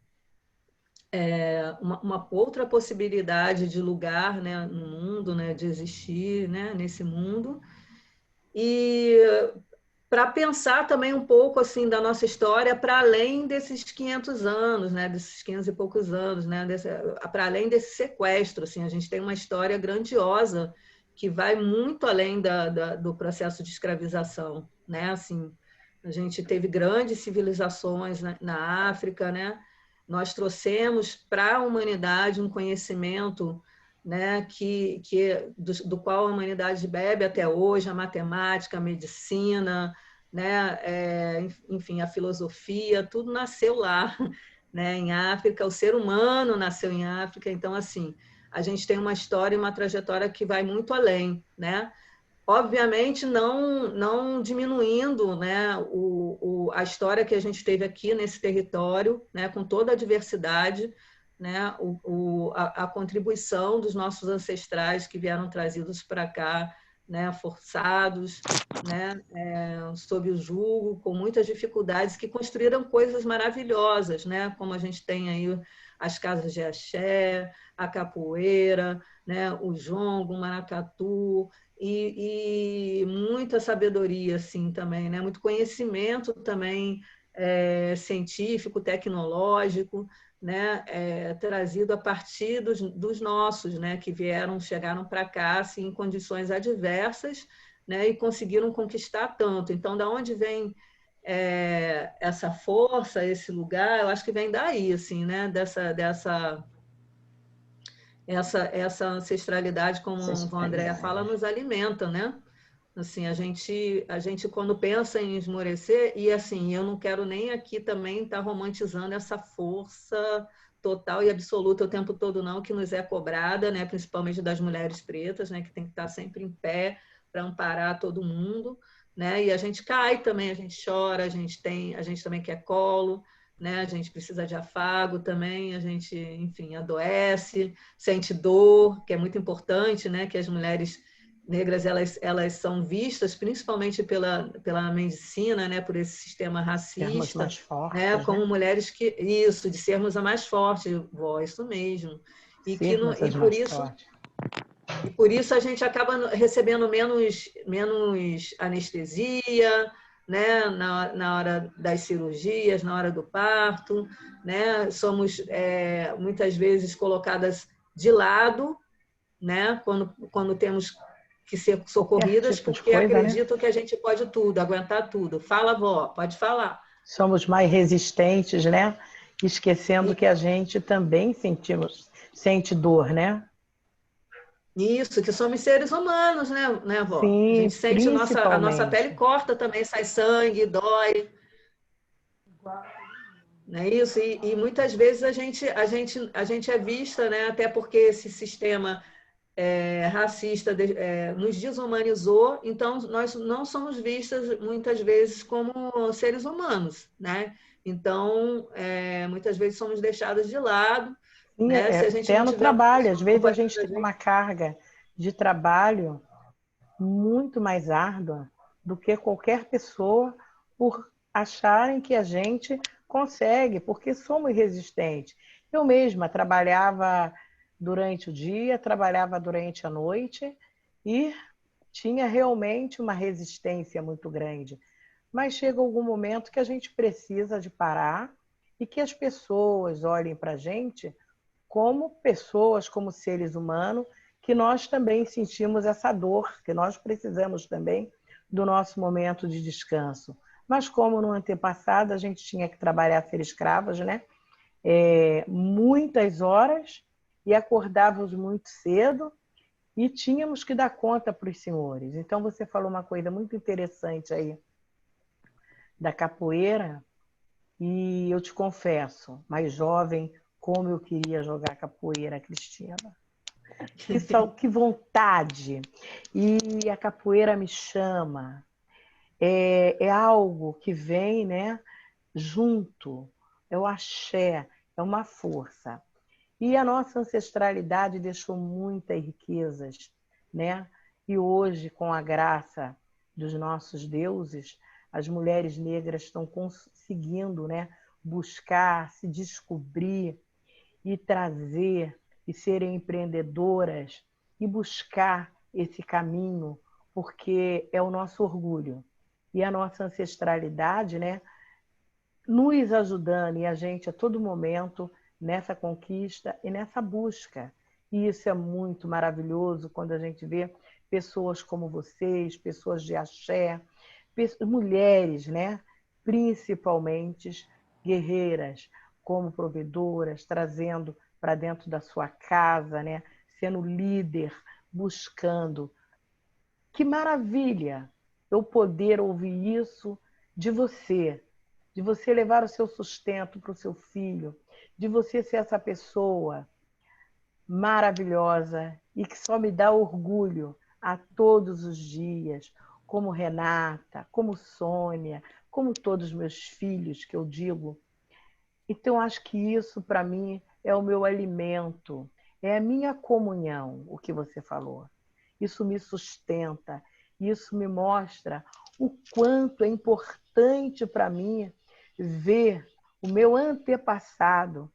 uma outra possibilidade de lugar, né, no mundo, né, de existir, né, nesse mundo. E para pensar também um pouco assim da nossa história para além desses 500 anos, né, desses 500 e poucos anos, né, para além desse sequestro, assim, a gente tem uma história grandiosa que vai muito além do processo de escravização, né, assim, a gente teve grandes civilizações na África, né, nós trouxemos para a humanidade um conhecimento, né, do qual a humanidade bebe até hoje, a matemática, a medicina, né, enfim, a filosofia, tudo nasceu lá, né, em África, o ser humano nasceu em África, então, assim, a gente tem uma história e uma trajetória que vai muito além, né? Obviamente, não diminuindo, né, a história que a gente teve aqui nesse território, né, com toda a diversidade, né, a contribuição dos nossos ancestrais que vieram trazidos para cá, né, forçados, né, sob o jugo, com muitas dificuldades, que construíram coisas maravilhosas, né, como a gente tem aí as casas de axé, a capoeira, né, o jongo, o maracatu, e muita sabedoria, assim, também, né? Muito conhecimento também científico, tecnológico, né? Trazido a partir dos nossos, né? Que chegaram para cá, assim, em condições adversas, né? E conseguiram conquistar tanto. Então, da onde vem essa força, esse lugar? Eu acho que vem daí, assim, né? Essa ancestralidade, como o André fala, nos alimenta, né? Assim, a gente quando pensa em esmorecer, e assim, eu não quero nem aqui também estar romantizando essa força total e absoluta o tempo todo, não, que nos é cobrada, né? Principalmente das mulheres pretas, né? Que tem que estar sempre em pé para amparar todo mundo, né? E a gente cai também, a gente chora, a gente também quer colo, né? A gente precisa de afago também, a gente, enfim, adoece, sente dor, que é muito importante, né? Que as mulheres negras elas são vistas principalmente pela medicina, né? Por esse sistema
Termos
racista,
mais fortes,
né? Como
né?
mulheres de sermos a mais forte, isso mesmo. E que
Sermos as mais fortes.
e por isso a gente acaba recebendo menos anestesia, né? Na hora das cirurgias, na hora do parto, né? Somos muitas vezes colocadas de lado, né? Quando temos que ser
Qualquer
socorridas,
tipo de
porque
coisa, né?
acreditam que a gente pode tudo, aguentar tudo. Fala, vó, pode falar.
Somos mais resistentes, né? Esquecendo que a gente também sente dor, né?
Isso, que somos seres humanos, né, vó? A gente
Sim,
sente a nossa pele
principalmente.
corta também, sai sangue, dói, não é isso? E muitas vezes a gente é vista, né? Até porque esse sistema racista nos desumanizou, então nós não somos vistas muitas vezes como seres humanos, né? Então, muitas vezes somos deixadas de lado,
Sim,
né? Se a gente
até
não
no
tiver uma
trabalho. Às
pessoa
vezes a
acompanhando
gente
a
tem
gente,
uma carga de trabalho muito mais árdua do que qualquer pessoa por acharem que a gente consegue, porque somos resistentes. Eu mesma trabalhava durante o dia, trabalhava durante a noite e tinha realmente uma resistência muito grande. Mas chega algum momento que a gente precisa de parar e que as pessoas olhem para a gente como pessoas, como seres humanos, que nós também sentimos essa dor, que nós precisamos também do nosso momento de descanso. Mas como no antepassado a gente tinha que trabalhar, ser escravos, né? Muitas horas e acordávamos muito cedo e tínhamos que dar conta para os senhores. Então você falou uma coisa muito interessante aí da capoeira e eu te confesso, mais jovem, como eu queria jogar capoeira, Cristina. Que vontade! E a capoeira me chama. É algo que vem, né, junto. É o axé, é uma força. E a nossa ancestralidade deixou muitas riquezas, né? E hoje, com a graça dos nossos deuses, as mulheres negras estão conseguindo, né, buscar, se descobrir e trazer e serem empreendedoras e buscar esse caminho, porque é o nosso orgulho. E a nossa ancestralidade, né, nos ajudando e a gente a todo momento nessa conquista e nessa busca. E isso é muito maravilhoso quando a gente vê pessoas como vocês, pessoas de axé, mulheres, né? Principalmente guerreiras, como provedoras, trazendo para dentro da sua casa, né? Sendo líder, buscando. Que maravilha eu poder ouvir isso de você levar o seu sustento para o seu filho, de você ser essa pessoa maravilhosa e que só me dá orgulho a todos os dias, como Renata, como Sônia, como todos os meus filhos, que eu digo. Então, acho que isso, para mim, é o meu alimento, é a minha comunhão, o que você falou. Isso me sustenta, isso me mostra o quanto é importante para mim ver o meu antepassado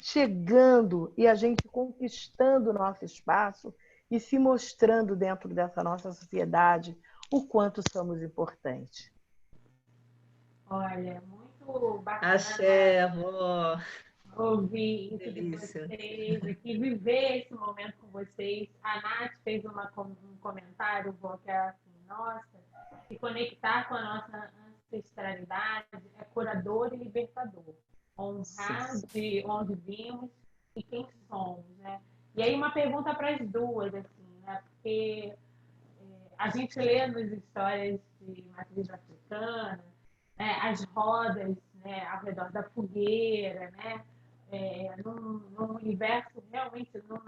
chegando e a gente conquistando o nosso espaço e se mostrando dentro dessa nossa sociedade o quanto somos importantes.
Olha, muito
Axé,
bacana
vó.
ouvir isso de
Delícia.
vocês, aqui, viver esse momento com vocês. A Nath fez um comentário, vou que é assim, nossa, se conectar com a nossa ancestralidade é curador e libertador. Honrar de onde vimos e quem somos, né? E aí uma pergunta para as duas, assim, né? Porque a gente lê nas histórias de matriz africana, né, as rodas, né, ao redor da fogueira, né, num universo realmente, num,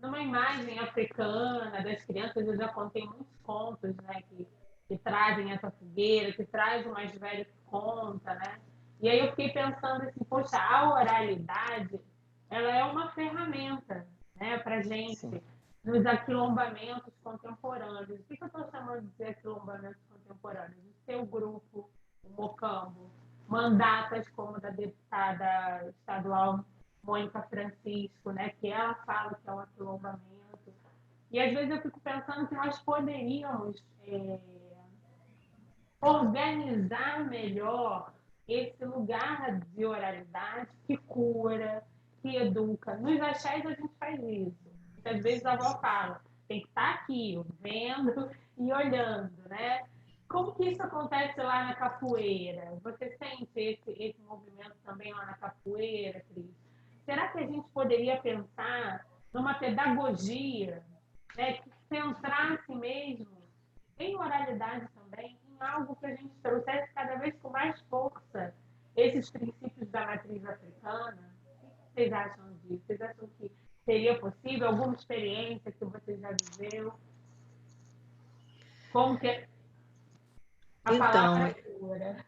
numa imagem africana das crianças. Eu já contei muitos contos, né, que trazem essa fogueira, que traz o mais velho que conta, né? E aí eu fiquei pensando assim, poxa, a oralidade, ela é uma ferramenta, né, para gente
Sim.
nos aquilombamentos contemporâneos. O que eu estou chamando de aquilombamentos contemporâneos? O seu grupo, o Mocambo, mandatas como da deputada estadual Mônica Francisco, né, que ela fala que é um aquilombamento. E às vezes eu fico pensando que nós poderíamos organizar melhor esse lugar de oralidade que cura, que educa. Nos axés a gente faz isso. Muitas vezes a avó fala, tem que estar aqui, vendo e olhando, né? Como que isso acontece lá na capoeira? Você sente esse movimento também lá na capoeira, Cris? Será que a gente poderia pensar numa pedagogia, né, que centrasse mesmo em oralidade também, em algo que a gente trouxesse cada vez com mais força esses princípios da matriz africana? O que vocês acham disso? Vocês acham que seria possível? Alguma experiência que você já viveu? Como que a
Então,
palavra é pura?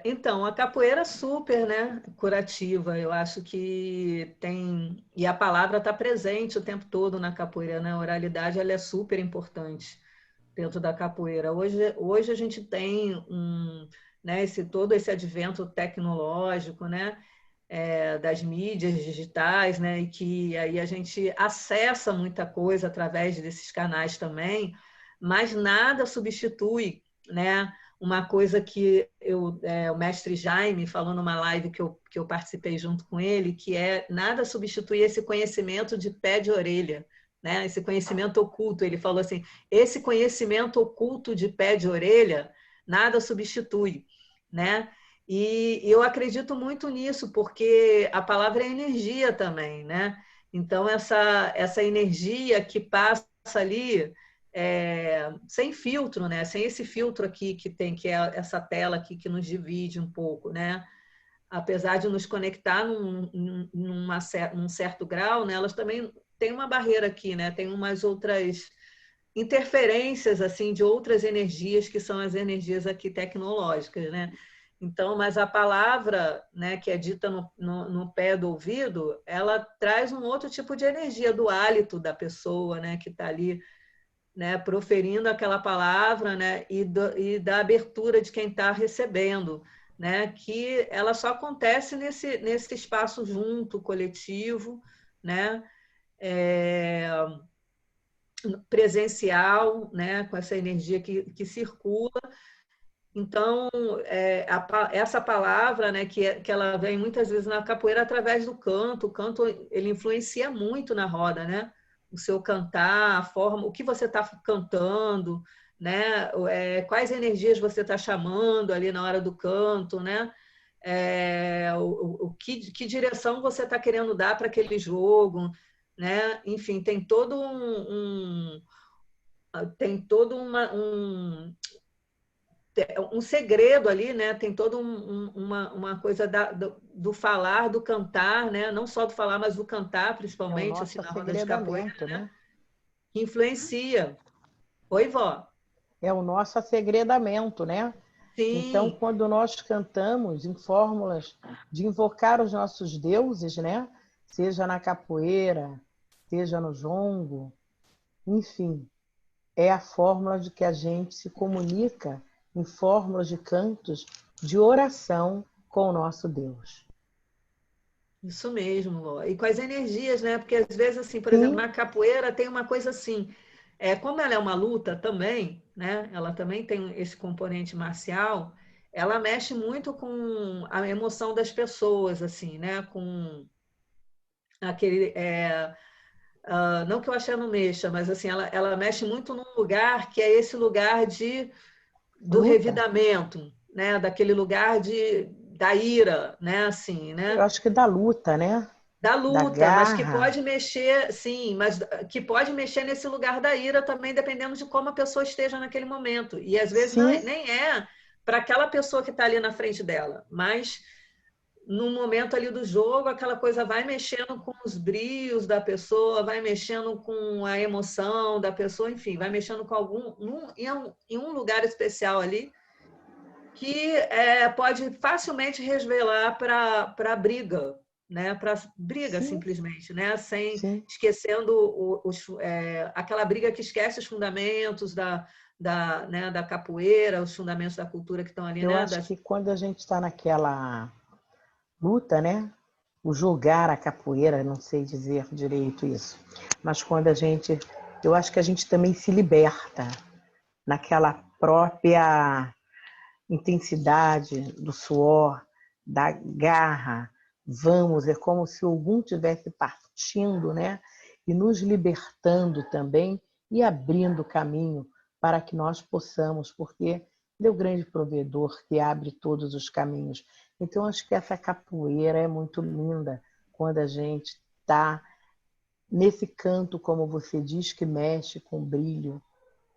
Então, a capoeira é super, né, curativa. Eu acho que tem... E a palavra está presente o tempo todo na capoeira, né? A oralidade, ela é super importante dentro da capoeira. Hoje a gente tem né, todo esse advento tecnológico, né, das mídias digitais, né, e que aí a gente acessa muita coisa através desses canais também, mas nada substitui, né, uma coisa que o mestre Jaime falou numa live que eu participei junto com ele, que nada substitui esse conhecimento de pé de orelha, né? Esse conhecimento oculto. Ele falou assim: esse conhecimento oculto de pé de orelha nada substitui, né? E eu acredito muito nisso, porque a palavra é energia também, né? Então, essa energia que passa ali sem filtro, né? Sem esse filtro aqui que tem, que é essa tela aqui que nos divide um pouco, né? Apesar de nos conectar num certo grau, né? Elas também têm uma barreira aqui, né? Tem umas outras interferências assim de outras energias que são as energias aqui tecnológicas, né? Então, mas a palavra, né, que é dita no pé do ouvido, ela traz um outro tipo de energia do hálito da pessoa, né, que está ali, né, proferindo aquela palavra, né, e da abertura de quem está recebendo, né, que ela só acontece nesse espaço junto, coletivo, né, presencial, né, com essa energia que circula. Então, essa palavra, né, que ela vem muitas vezes na capoeira através do canto. O canto, ele influencia muito na roda, né? O seu cantar, a forma, o que você está cantando, né? Quais energias você está chamando ali na hora do canto, né? Que direção você está querendo dar para aquele jogo, né? Enfim, tem todo um segredo ali, né? Tem toda uma coisa do falar, do cantar, né? Não só do falar, mas do cantar,
É o
principalmente assim
nosso
na roda de capoeira,
assegredamento, né?
que influencia. Oi, vó.
É o nosso assegredamento, né? Então,
Sim,
quando nós cantamos em fórmulas de invocar os nossos deuses, né? Seja na capoeira, seja no jongo, enfim, é a fórmula de que a gente se comunica em fórmulas de cantos de oração com o nosso Deus.
isso mesmo, vó. E com as energias, né? Porque às vezes, assim, por exemplo,
Sim,
na capoeira tem uma coisa assim, como ela é uma luta também, né? Ela também tem esse componente marcial. Ela mexe muito com a emoção das pessoas, assim, né? Com aquele não que eu achei não mexa, mas assim, ela mexe muito num lugar que é esse lugar do
luta.
revidamento, né? Daquele lugar da ira, né? Assim,
Eu
né?
acho que da luta, né?
Da
Da
luta, mas que
garra.
pode mexer, sim, mas que pode mexer nesse lugar da ira também, dependendo de como a pessoa esteja naquele momento. E às vezes
Sim,
nem é para aquela pessoa que está ali na frente dela, mas no momento ali do jogo, aquela coisa vai mexendo com os brios da pessoa, vai mexendo com a emoção da pessoa, enfim, vai mexendo com em um lugar especial ali que pode facilmente resvelar para a briga, né? Para briga
sim,
simplesmente, né? Sem
sim.
esquecendo aquela briga que esquece os fundamentos né, da capoeira, os fundamentos da cultura que estão ali,
Eu
né?
acho que quando a gente está naquela luta, né? O jogar a capoeira, não sei dizer direito isso, mas quando a gente, eu acho que a gente também se liberta naquela própria intensidade do suor, da garra. Vamos, é como se algum tivesse partindo, né? E nos libertando também e abrindo caminho para que nós possamos, porque Ele é o grande provedor que abre todos os caminhos. Então, acho que essa capoeira é muito linda quando a gente está nesse canto, como você diz, que mexe com brilho,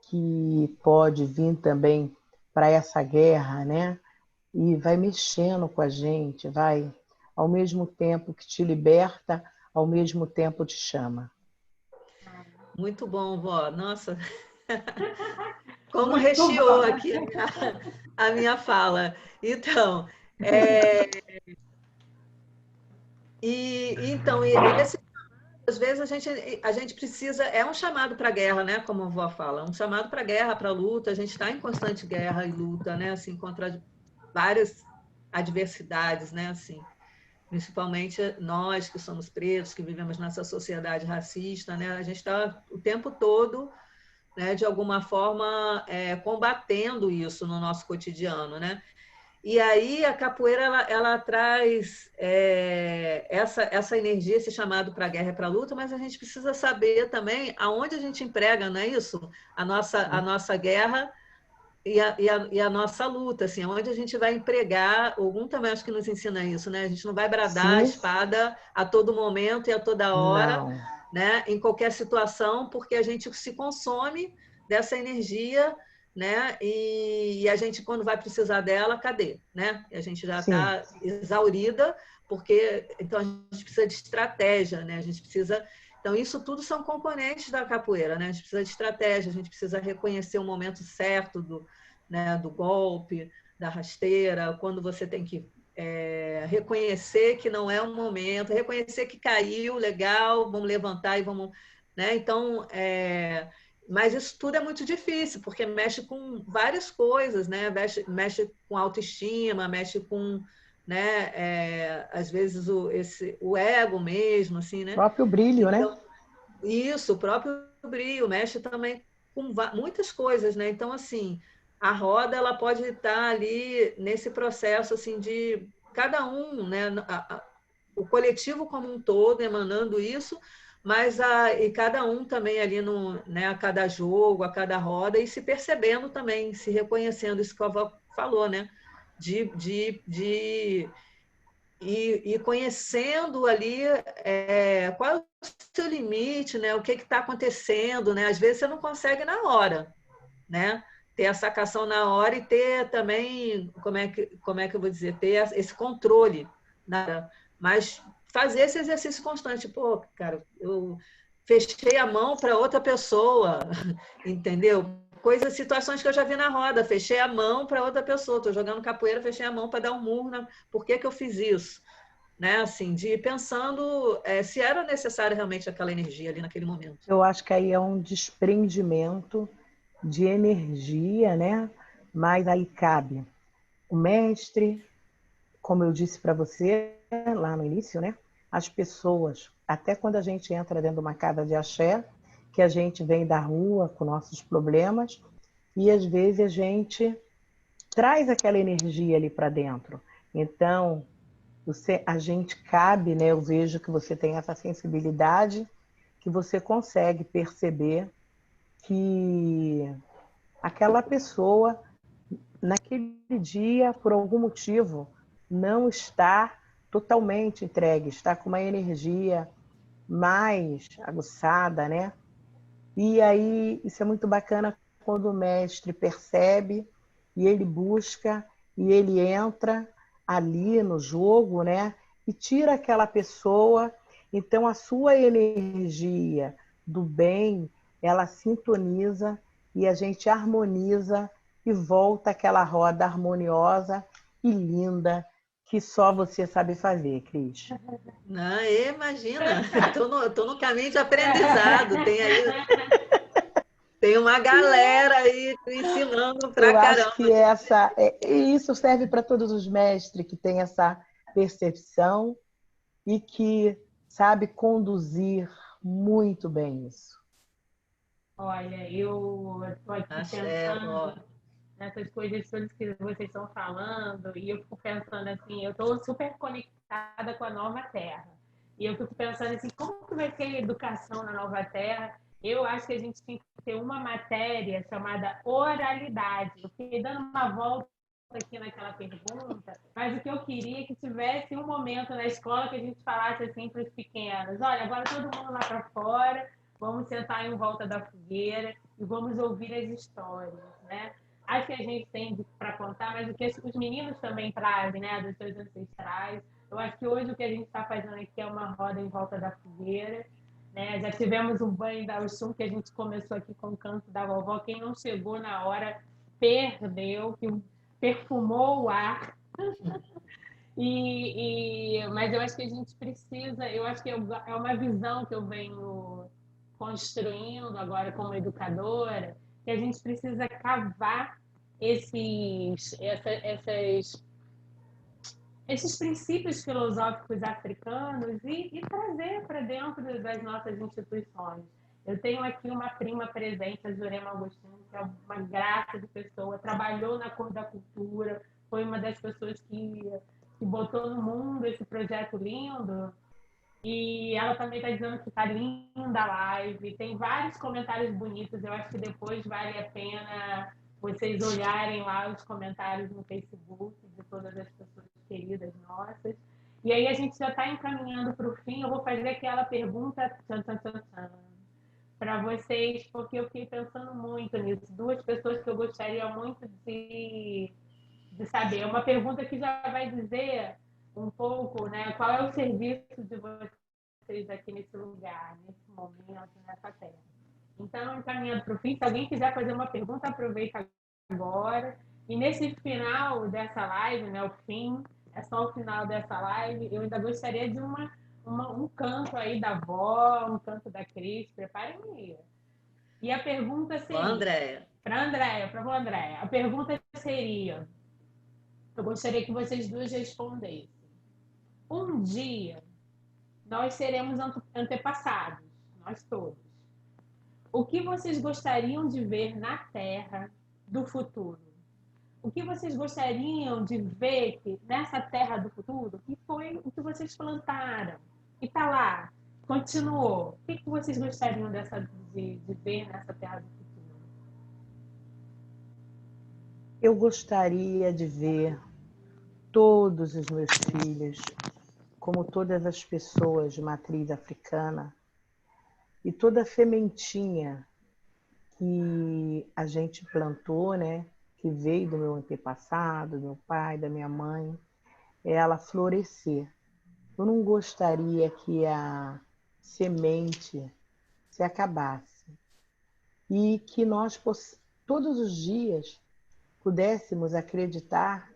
que pode vir também para essa guerra, né? E vai mexendo com a gente, vai, ao mesmo tempo que te liberta, ao mesmo tempo te chama.
Muito bom, vó. Nossa, como
Muito
recheou
bom.
aqui a minha fala. Então, é, esse, às vezes a gente precisa, é um chamado para a guerra, né? Como a avó fala, um chamado para a guerra, para a luta. A gente está em constante guerra e luta, né? Assim, contra várias adversidades, né? Assim, principalmente nós que somos pretos, que vivemos nessa sociedade racista, né? A gente está o tempo todo, né? De alguma forma, combatendo isso no nosso cotidiano, né? E aí a capoeira ela traz essa energia, esse chamado para a guerra e para a luta, mas a gente precisa saber também aonde a gente emprega, não é isso? A nossa guerra e a nossa luta, assim, onde a gente vai empregar. Ogum também acho que nos ensina isso, né? A gente não vai bradar a
Sim,
espada a todo momento e a toda hora,
não.
né? Em qualquer situação, porque a gente se consome dessa energia, né? E a gente, quando vai precisar dela, cadê? Né? A gente já
Sim,
está exaurida, porque então a gente precisa de estratégia, né? A gente precisa. Então, isso tudo são componentes da capoeira, né? A gente precisa de estratégia, a gente precisa reconhecer o momento certo do golpe, da rasteira, quando você tem que reconhecer que não é um momento, reconhecer que caiu, legal, vamos levantar e vamos. Né? Então, mas isso tudo é muito difícil, porque mexe com várias coisas, né? Mexe com autoestima, mexe com, né? Às vezes o ego mesmo, assim, né?
próprio brilho, né?
Então, isso, o próprio brio mexe também com muitas coisas, né? Então, assim, a roda ela pode estar ali nesse processo assim de cada um, né? O coletivo como um todo emanando isso, mas e cada um também ali no, né? A cada jogo, a cada roda e se percebendo também, se reconhecendo isso que a avó falou, né? De e conhecendo ali qual é o seu limite, né? O que está acontecendo, né? Às vezes você não consegue na hora, né? Ter a sacação na hora e ter também, como é que eu vou dizer, ter esse controle, né? Mas fazer esse exercício constante. Pô, cara, eu fechei a mão para outra pessoa, entendeu? Coisas, situações que eu já vi na roda, fechei a mão para outra pessoa, estou jogando capoeira, fechei a mão para dar um murro, por que eu fiz isso? Né? Assim, de pensando se era necessário realmente aquela energia ali naquele momento.
Eu acho que aí é um desprendimento de energia, né? Mas aí cabe o mestre, como eu disse para você lá no início, né? As pessoas, até quando a gente entra dentro de uma casa de axé, que a gente vem da rua com nossos problemas, e às vezes a gente traz aquela energia ali para dentro. Então, a gente cabe, né? Eu vejo que você tem essa sensibilidade, que você consegue perceber que aquela pessoa, naquele dia, por algum motivo, não está totalmente entregue, está com uma energia mais aguçada, né? E aí, isso é muito bacana quando o mestre percebe e ele busca e ele entra ali no jogo, né? E tira aquela pessoa. Então, a sua energia do bem, ela sintoniza e a gente harmoniza e volta aquela roda harmoniosa e linda que só você sabe fazer, Cris.
Não, imagina, estou no caminho de aprendizado, tem uma galera aí ensinando pra
Eu acho
caramba.
que e isso serve para todos os mestres que têm essa percepção e que sabe conduzir muito bem isso.
Olha, eu estou aqui
Axé, ó.
pensando nessas coisas todas que vocês estão falando, e eu fico pensando assim, eu estou super conectada com a nova terra. E eu fico pensando assim, como que vai ser a educação na nova terra? Eu acho que a gente tem que ter uma matéria chamada oralidade. Eu fiquei dando uma volta aqui naquela pergunta, mas o que eu queria é que tivesse um momento na escola que a gente falasse assim para os pequenos, olha, agora todo mundo lá para fora, vamos sentar em volta da fogueira e vamos ouvir as histórias, né? Acho que a gente tem para contar, mas o que os meninos também trazem, né, dos seus ancestrais. Eu acho que hoje o que a gente está fazendo aqui é uma roda em volta da fogueira, né? Já tivemos um banho da Oxum que a gente começou aqui com o canto da vovó. Quem não chegou na hora perdeu, perfumou o ar. Mas eu acho que a gente precisa, eu acho que é uma visão que eu venho construindo agora como educadora, que a gente precisa cavar esses princípios filosóficos africanos e trazer para dentro das nossas instituições. Eu tenho aqui uma prima presente, a Jurema Agostinho, que é uma graça de pessoa, trabalhou na Cor da Cultura, foi uma das pessoas que botou no mundo esse projeto lindo. E ela também está dizendo que está linda a live, tem vários comentários bonitos. Eu acho que depois vale a pena vocês olharem lá os comentários no Facebook de todas as pessoas queridas nossas. E aí a gente já está encaminhando para o fim. Eu vou fazer aquela pergunta para vocês, porque eu fiquei pensando muito nisso. Duas pessoas que eu gostaria muito de saber. É uma pergunta que já vai dizer um pouco, né, qual é o serviço de vocês aqui nesse lugar, nesse momento, nessa terra. Então, encaminhando para o fim, se alguém quiser fazer uma pergunta, aproveita agora. E nesse final dessa live, né, o fim, é só o final dessa live, eu ainda gostaria de um canto aí da avó, um canto da Cris, preparem aí. E a pergunta seria... Para a Andréia. A pergunta seria... Eu gostaria que vocês duas respondessem. Um dia, nós seremos antepassados, nós todos. O que vocês gostariam de ver na Terra do futuro? O que vocês gostariam de ver que nessa Terra do futuro, que foi o que vocês plantaram, e está lá, continuou? O que vocês gostariam de ver nessa Terra do futuro?
Eu gostaria de ver todos os meus filhos, como todas as pessoas de matriz africana, e toda a sementinha que a gente plantou, né, que veio do meu antepassado, do meu pai, da minha mãe, ela florescer. Eu não gostaria que a semente se acabasse e que nós todos os dias pudéssemos acreditar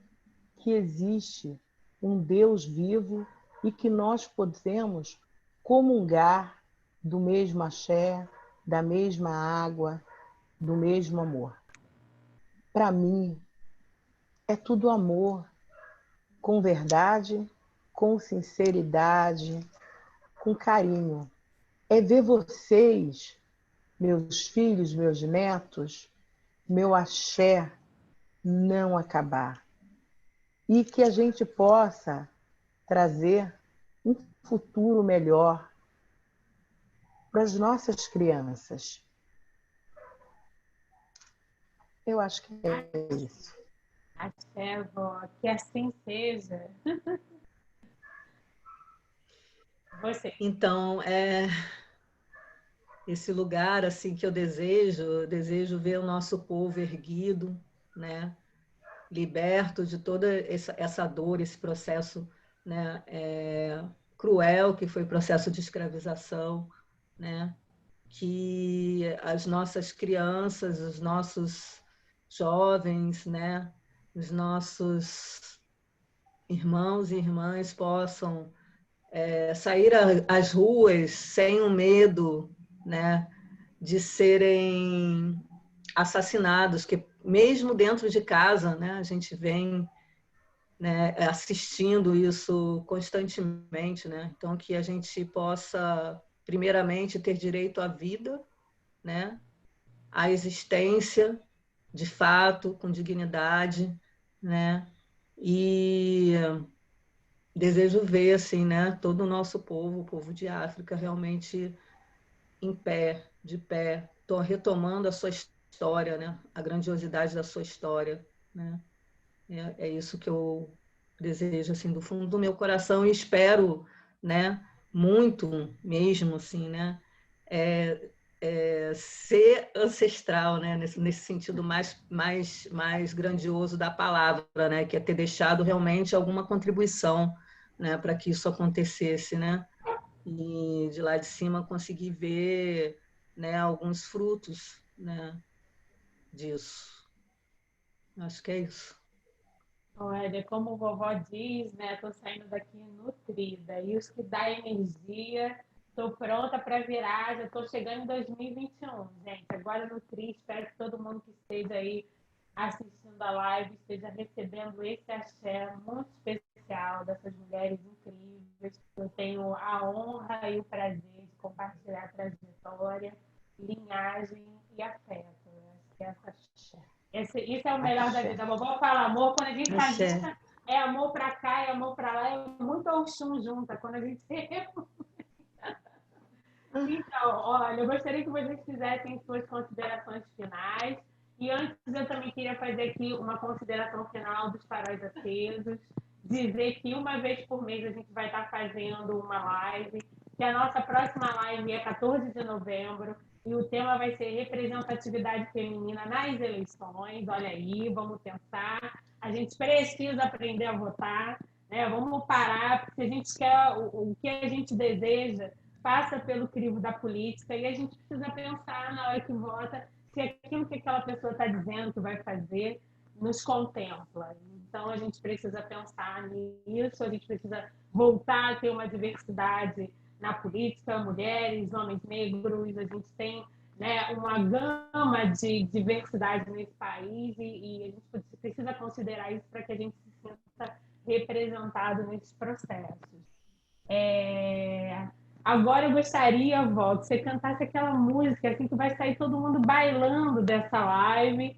que existe um Deus vivo e que nós podemos comungar do mesmo axé, da mesma água, do mesmo amor. Para mim, é tudo amor, com verdade, com sinceridade, com carinho. É ver vocês, meus filhos, meus netos, meu axé não acabar. E que a gente possa trazer um futuro melhor para as nossas crianças. Eu acho que é isso.
Axé, vó, que assim seja. Você.
Então, esse lugar assim que eu desejo ver o nosso povo erguido, né? Liberto de toda essa dor, esse processo, né? Cruel que foi o processo de escravização, né? Que as nossas crianças, os nossos jovens, né? Os nossos irmãos e irmãs possam sair às ruas sem o medo, né, de serem assassinados, que mesmo dentro de casa, né, a gente vem, né, assistindo isso constantemente, né? Então que a gente possa primeiramente ter direito à vida, né, à existência de fato, com dignidade, né? E desejo ver assim, né, todo o nosso povo, o povo de África, realmente em pé, de pé, retomando a sua história, né, a grandiosidade da sua história, né? É isso que eu desejo assim do fundo do meu coração e espero, né, muito mesmo assim, né, ser ancestral, né, nesse sentido mais grandioso da palavra, né, que é ter deixado realmente alguma contribuição, né, para que isso acontecesse, né, e de lá de cima conseguir ver, né, alguns frutos, né, disso. Acho que é isso.
Olha, como a vovó diz, né? Estou saindo daqui nutrida. E os que dá energia, estou pronta para virar. Já estou chegando em 2021, gente. Agora nutri, espero que todo mundo que esteja aí assistindo a live esteja recebendo esse axé muito especial dessas mulheres incríveis. Eu tenho a honra e o prazer de compartilhar a trajetória, linhagem e afeto. Eu acho que essa axé. Isso é o melhor da
Axé.
vida. A vovó fala amor, quando a gente está
Axé.
junta, é amor para cá, é amor para lá, é muito Oxum junta. Quando a gente. Então, olha, eu gostaria que vocês fizessem suas considerações finais. E antes, eu também queria fazer aqui uma consideração final dos faróis acesos. Dizer que uma vez por mês a gente vai estar fazendo uma live, que a nossa próxima live é 14 de novembro, e o tema vai ser representatividade feminina nas eleições. Olha aí, vamos pensar. A gente precisa aprender a votar, né? Vamos parar, porque a gente quer o que a gente deseja passa pelo crivo da política e a gente precisa pensar na hora que vota se aquilo que aquela pessoa está dizendo que vai fazer nos contempla. Então, a gente precisa pensar nisso, a gente precisa voltar a ter uma diversidade na política, mulheres, homens negros, a gente tem, né, uma gama de diversidade nesse país e a gente precisa considerar isso para que a gente se sinta representado nesses processos. Agora eu gostaria, Vó, que você cantasse aquela música assim que vai sair todo mundo bailando dessa live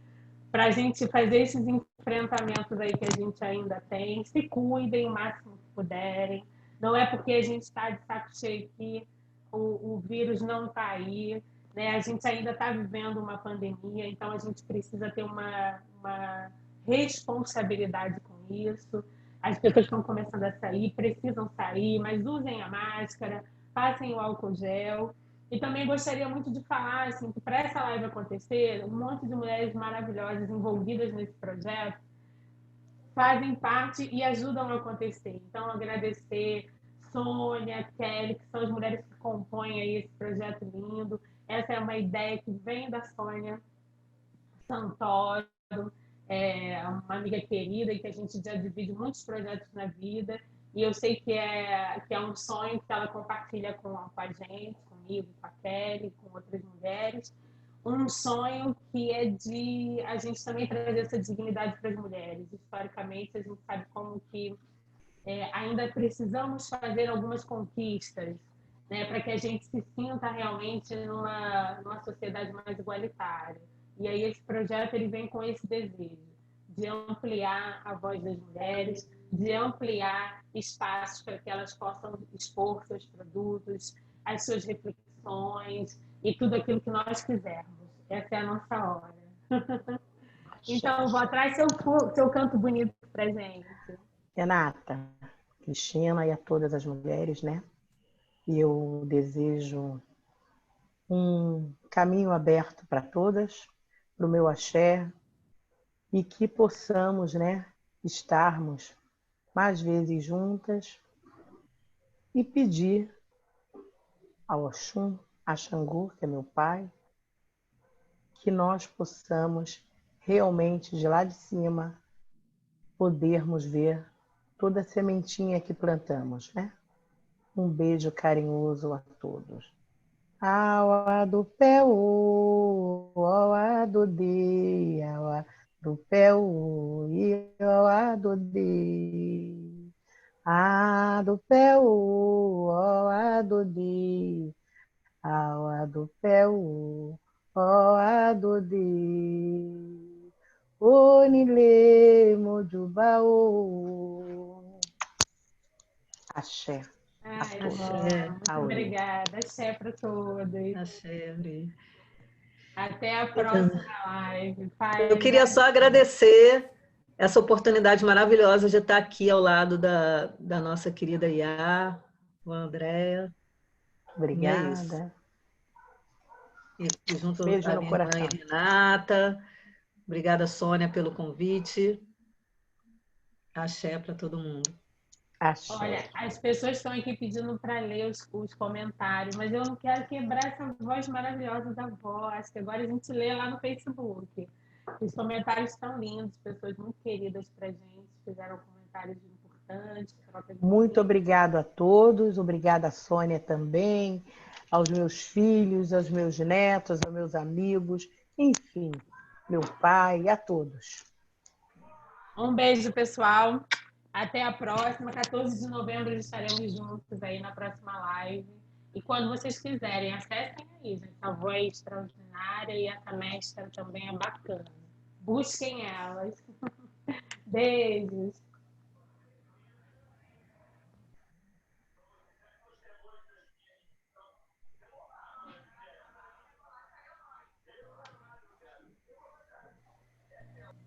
para a gente fazer esses enfrentamentos aí que a gente ainda tem. Se cuidem o máximo que puderem. Não é porque a gente está de saco cheio que o vírus não está aí. Né? A gente ainda está vivendo uma pandemia, então a gente precisa ter uma responsabilidade com isso. As pessoas estão começando a sair, precisam sair, mas usem a máscara, passem o álcool gel. E também gostaria muito de falar assim, que para essa live acontecer, um monte de mulheres maravilhosas envolvidas nesse projeto fazem parte e ajudam a acontecer. Então, agradecer Sônia, Kelly, que são as mulheres que compõem aí esse projeto lindo. Essa é uma ideia que vem da Sônia Santoro, uma amiga querida e que a gente já divide muitos projetos na vida. E eu sei que é um sonho que ela compartilha com a gente, comigo, com a Kelly, com outras mulheres. Um sonho que é de a gente também trazer essa dignidade para as mulheres. Historicamente, a gente sabe como que ainda precisamos fazer algumas conquistas, né, para que a gente se sinta realmente numa sociedade mais igualitária. E aí esse projeto ele vem com esse desejo de ampliar a voz das mulheres, de ampliar espaços para que elas possam expor seus produtos, as suas reflexões e tudo aquilo que nós quisermos. Essa é a nossa hora. Então, vou atrás seu canto bonito para gente.
Renata, Cristina e a todas as mulheres, né? E eu desejo um caminho aberto para todas, para o meu axé, e que possamos, né, estarmos mais vezes juntas e pedir ao Oxum, a Xangô, que é meu pai, que nós possamos realmente, de lá de cima, podermos ver toda a sementinha que plantamos, né? Um beijo carinhoso a todos. Aua do pé, aua do de, aua do pé, e aua do de. A do pé, aua do de, aua do pé, aua do de. Onile mojubao. Axé.
Ai,
Axé.
muito obrigada. Axé para todos.
Axé.
Até a
Então,
próxima live.
eu
Paz,
queria só agradecer essa oportunidade maravilhosa de estar aqui ao lado da nossa querida Iá, a Andréia. E é isso.
Obrigada.
E junto
Beijo
à
no
minha irmã
coração.
Renata. Obrigada, Sônia, pelo convite. Axé para todo mundo.
Axé.
olha, as pessoas estão aqui pedindo para ler os comentários, mas eu não quero quebrar essa voz maravilhosa da voz. Acho que agora a gente lê lá no Facebook. Os comentários estão lindos, pessoas muito queridas para a gente, fizeram comentários importantes.
Muito obrigado a todos, obrigada a Sônia também, aos meus filhos, aos meus netos, aos meus amigos, enfim, meu pai, a todos.
Um beijo, pessoal. Até a próxima. 14 de novembro estaremos juntos aí na próxima live. E quando vocês quiserem, acessem aí, gente. A avó é extraordinária e essa mestra também é bacana. Busquem elas. Beijos.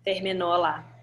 Terminou lá.